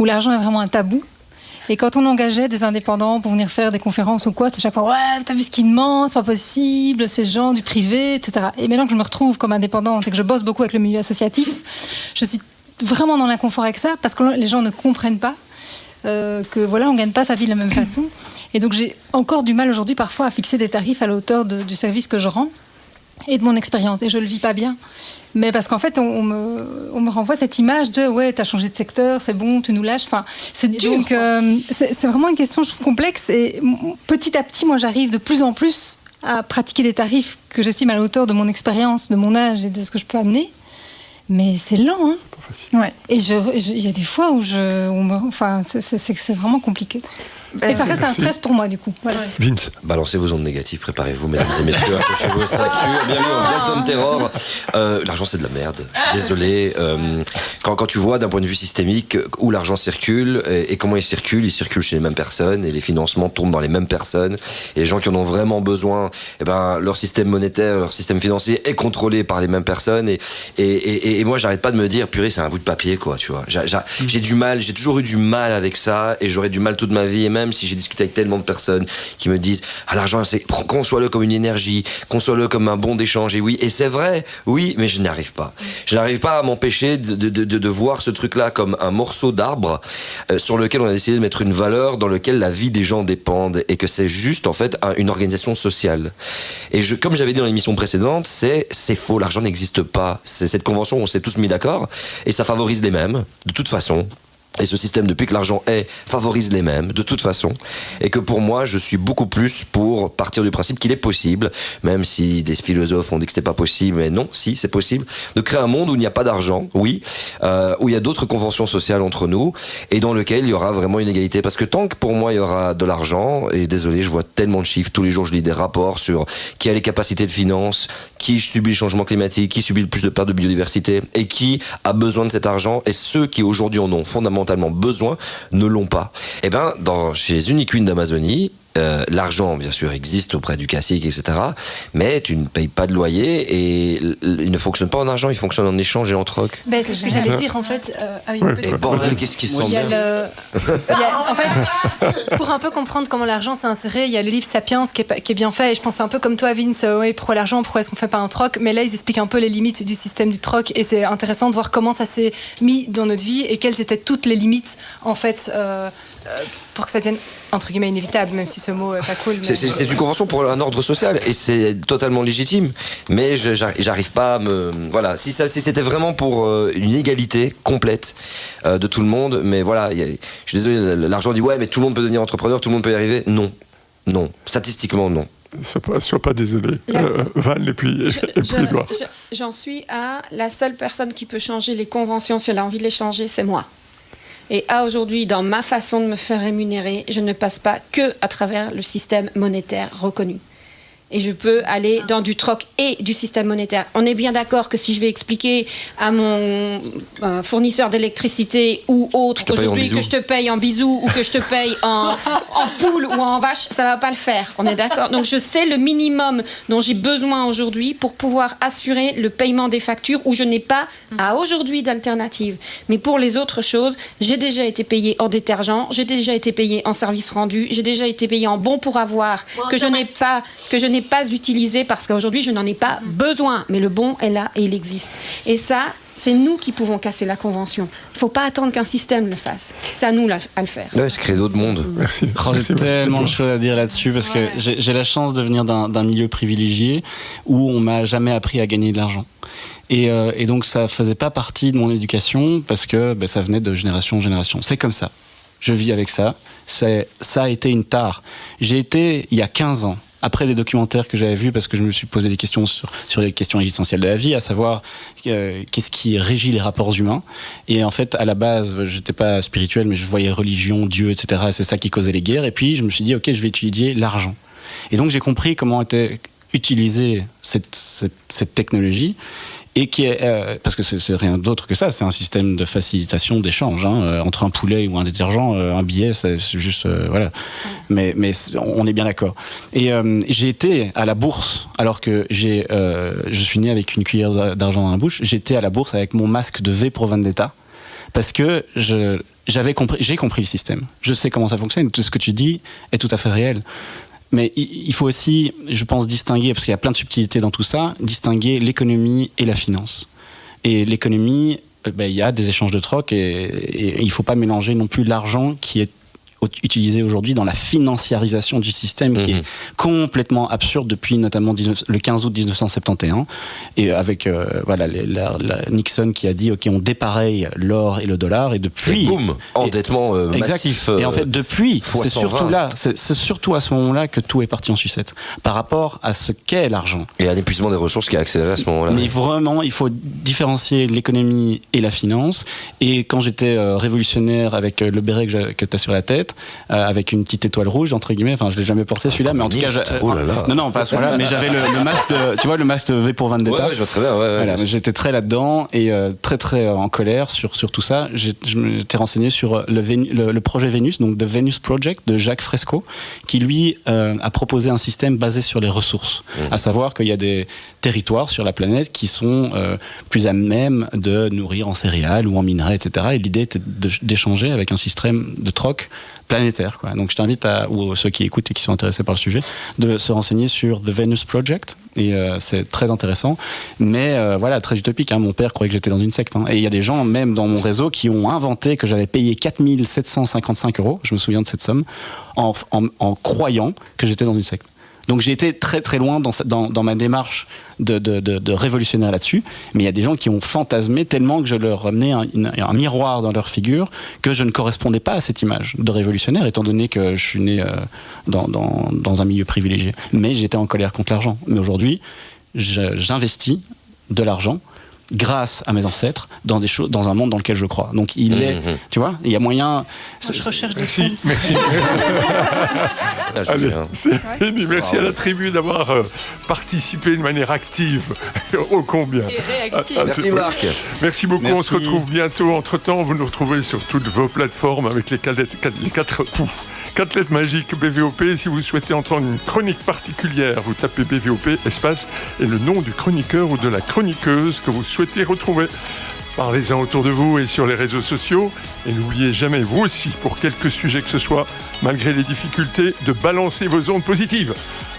où l'argent est vraiment un tabou. Et quand on engageait des indépendants pour venir faire des conférences ou quoi, c'était chaque fois « Ouais, t'as vu ce qu'ils demandent, c'est pas possible, ces gens du privé, etc. » Et maintenant que je me retrouve comme indépendante et que je bosse beaucoup avec le milieu associatif, je suis vraiment dans l'inconfort avec ça parce que les gens ne comprennent pas que voilà, on gagne pas sa vie de la même façon. Et donc j'ai encore du mal aujourd'hui parfois à fixer des tarifs à la hauteur du service que je rends et de mon expérience. Et je le vis pas bien. Mais parce qu'en fait, on me renvoie cette image de « Ouais, t'as changé de secteur, c'est bon, tu nous lâches. » Enfin, c'est dur. Donc, c'est vraiment une question, je trouve, complexe. Et petit à petit, moi, j'arrive de plus en plus à pratiquer des tarifs que j'estime à la hauteur de mon expérience, de mon âge et de ce que je peux amener. Mais c'est lent, hein. C'est pas facile. Ouais. Et il y a des fois où c'est vraiment compliqué. Et ça reste un stress pour moi, du coup. Voilà. Vince. Balancez vos ondes négatives, préparez-vous, mesdames et messieurs, accrochez vos ceintures. Bienvenue au Dalton Terror. L'argent, c'est de la merde. Je suis désolé. Quand tu vois d'un point de vue systémique où l'argent circule et comment il circule chez les mêmes personnes et les financements tombent dans les mêmes personnes. Et les gens qui en ont vraiment besoin, leur système monétaire, leur système financier est contrôlé par les mêmes personnes. Et moi, j'arrête pas de me dire, purée, c'est un bout de papier, quoi, tu vois. J'ai toujours eu du mal avec ça et j'aurais du mal toute ma vie. Et même si j'ai discuté avec tellement de personnes qui me disent l'argent, c'est conçois-le comme une énergie, conçois-le comme un bon d'échange. Et oui, et c'est vrai, oui, mais je n'arrive pas. Je n'arrive pas à m'empêcher de voir ce truc-là comme un morceau d'arbre sur lequel on a décidé de mettre une valeur dans lequel la vie des gens dépendent et que c'est juste en fait une organisation sociale. Et comme j'avais dit dans l'émission précédente, c'est faux, l'argent n'existe pas. C'est cette convention où on s'est tous mis d'accord et ça favorise les mêmes, de toute façon. Et ce système, depuis que l'argent favorise les mêmes, de toute façon. Et que pour moi, je suis beaucoup plus pour partir du principe qu'il est possible, même si des philosophes ont dit que c'était pas possible, mais non, si, c'est possible, de créer un monde où il n'y a pas d'argent, oui, où il y a d'autres conventions sociales entre nous, et dans lequel il y aura vraiment une égalité. Parce que tant que pour moi, il y aura de l'argent, et désolé, je vois tellement de chiffres, tous les jours, je lis des rapports sur qui a les capacités de finance, qui subit le changement climatique, qui subit le plus de perte de biodiversité, et qui a besoin de cet argent, et ceux qui aujourd'hui en ont fondamentalement besoin ne l'ont pas. Et chez les Uniqueen d'Amazonie, l'argent, bien sûr, existe auprès du cacique, etc. Mais tu ne payes pas de loyer et il ne fonctionne pas en argent, il fonctionne en échange et en troc. C'est ce que j'allais dire, en fait. Et bordel, qu'est-ce qui s'en vient en fait, pour un peu comprendre comment l'argent s'est inséré, il y a le livre Sapiens qui est bien fait. Et je pense un peu comme toi, Vince, pourquoi l'argent, pourquoi est-ce qu'on fait pas un troc? Mais là, ils expliquent un peu les limites du système du troc. Et c'est intéressant de voir comment ça s'est mis dans notre vie et quelles étaient toutes les limites, en fait, pour que ça devienne entre guillemets inévitable, même si ce mot est pas cool. Mais... C'est une convention pour un ordre social et c'est totalement légitime. Mais j'arrive pas à me... Voilà, si c'était vraiment pour une égalité complète de tout le monde, mais voilà, je suis désolé, l'argent dit ouais, mais tout le monde peut devenir entrepreneur, tout le monde peut y arriver. Non, statistiquement non. Sois pas désolé. Val et puis Edouard. J'en suis à la seule personne qui peut changer les conventions, si elle a envie de les changer, c'est moi. Et aujourd'hui, dans ma façon de me faire rémunérer, je ne passe pas que à travers le système monétaire reconnu. Et je peux aller dans du troc et du système monétaire. On est bien d'accord que si je vais expliquer à mon fournisseur d'électricité ou autre aujourd'hui que je te paye en bisous ou que je te paye en poule ou en vache, ça va pas le faire. On est d'accord? Donc je sais le minimum dont j'ai besoin aujourd'hui pour pouvoir assurer le paiement des factures où je n'ai pas à aujourd'hui d'alternative. Mais pour les autres choses, j'ai déjà été payée en détergent, j'ai déjà été payée en service rendu, j'ai déjà été payée en bon pour avoir que je n'ai pas utilisé parce qu'aujourd'hui je n'en ai pas besoin, mais le bon est là et il existe. Et ça, c'est nous qui pouvons casser la convention. Il ne faut pas attendre qu'un système le fasse. C'est à nous à le faire. Ouais, c'est créer d'autres mondes. Merci. J'ai tellement de choses à dire là-dessus parce que j'ai la chance de venir d'un milieu privilégié où on m'a jamais appris à gagner de l'argent. Et donc ça faisait pas partie de mon éducation parce que ça venait de génération en génération. C'est comme ça. Je vis avec ça. Ça a été une tare. J'ai été, il y a 15 ans, après des documentaires que j'avais vus, parce que je me suis posé des questions sur les questions existentielles de la vie, à savoir qu'est-ce qui régit les rapports humains. Et en fait, à la base, j'étais pas spirituel, mais je voyais religion, Dieu, etc. Et c'est ça qui causait les guerres. Et puis, je me suis dit, ok, je vais étudier l'argent. Et donc, j'ai compris comment était utilisée cette technologie. Et qui est, parce que c'est rien d'autre que ça, c'est un système de facilitation d'échange, hein, entre un poulet ou un détergent, un billet, c'est juste voilà. Mais on est bien d'accord. Et j'ai été à la bourse alors que je suis né avec une cuillère d'argent dans la bouche. J'étais à la bourse avec mon masque de V pour Vendetta parce que j'ai compris le système. Je sais comment ça fonctionne. Tout ce que tu dis est tout à fait réel. Mais il faut aussi, je pense, distinguer, parce qu'il y a plein de subtilités dans tout ça, distinguer l'économie et la finance. Et l'économie, il y a des échanges de troc et il ne faut pas mélanger non plus l'argent qui est utilisé aujourd'hui dans la financiarisation du système qui est complètement absurde depuis notamment le 15 août 1971 et avec Nixon qui a dit ok, on dépareille l'or et le dollar et depuis boum, endettement massif. Et en fait depuis c'est surtout à ce moment-là que tout est parti en sucette par rapport à ce qu'est l'argent. Et un épuisement des ressources qui a accéléré à ce moment-là. Mais vraiment il faut différencier l'économie et la finance. Et quand j'étais révolutionnaire avec le béret que tu as sur la tête, avec une petite étoile rouge entre guillemets, enfin je l'ai jamais porté celui-là, mais en tout cas non pas à ce moment-là, mais j'avais le masque tu vois le masque V pour Vendetta. Ouais, je vois très bien. Voilà, j'étais très là-dedans et très en colère sur tout ça. Je m'étais renseigné sur le projet Vénus, donc The Venus Project de Jacques Fresco, qui lui a proposé un système basé sur les ressources, à savoir qu'il y a des territoires sur la planète qui sont plus à même de nourrir en céréales ou en minerais, etc. Et l'idée était d'échanger avec un système de troc planétaire, quoi. Donc je t'invite ou ceux qui écoutent et qui sont intéressés par le sujet de se renseigner sur The Venus Project et c'est très intéressant mais très utopique, hein. Mon père croyait que j'étais dans une secte, hein. Et il y a des gens même dans mon réseau qui ont inventé que j'avais payé 4 755 €, je me souviens de cette somme, en croyant que j'étais dans une secte. Donc j'ai été très très loin dans ma démarche de révolutionnaire là-dessus, mais il y a des gens qui ont fantasmé tellement que je leur ramenais un miroir dans leur figure que je ne correspondais pas à cette image de révolutionnaire, étant donné que je suis né dans un milieu privilégié. Mais j'étais en colère contre l'argent. Mais aujourd'hui, j'investis de l'argent grâce à mes ancêtres dans des choses, dans un monde dans lequel je crois. Donc tu vois, il y a moyen. Je recherche des fonds. Merci. Allez, merci à la tribu d'avoir participé de manière active. Ô combien. Et réactive. Merci Marc. Merci beaucoup. Merci. On se retrouve bientôt. Entre-temps, vous nous retrouvez sur toutes vos plateformes avec les 4 lettres magiques BVOP. Si vous souhaitez entendre une chronique particulière, vous tapez BVOP, espace, et le nom du chroniqueur ou de la chroniqueuse que vous souhaitez retrouver. Parlez-en autour de vous et sur les réseaux sociaux. Et n'oubliez jamais, vous aussi, pour quelque sujet que ce soit, malgré les difficultés, de balancer vos ondes positives.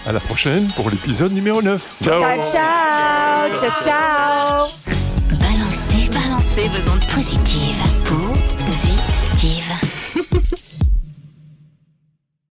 À la prochaine pour l'épisode numéro 9. Ciao. Ciao, ciao. Ciao, ciao. Balancez vos ondes positives pour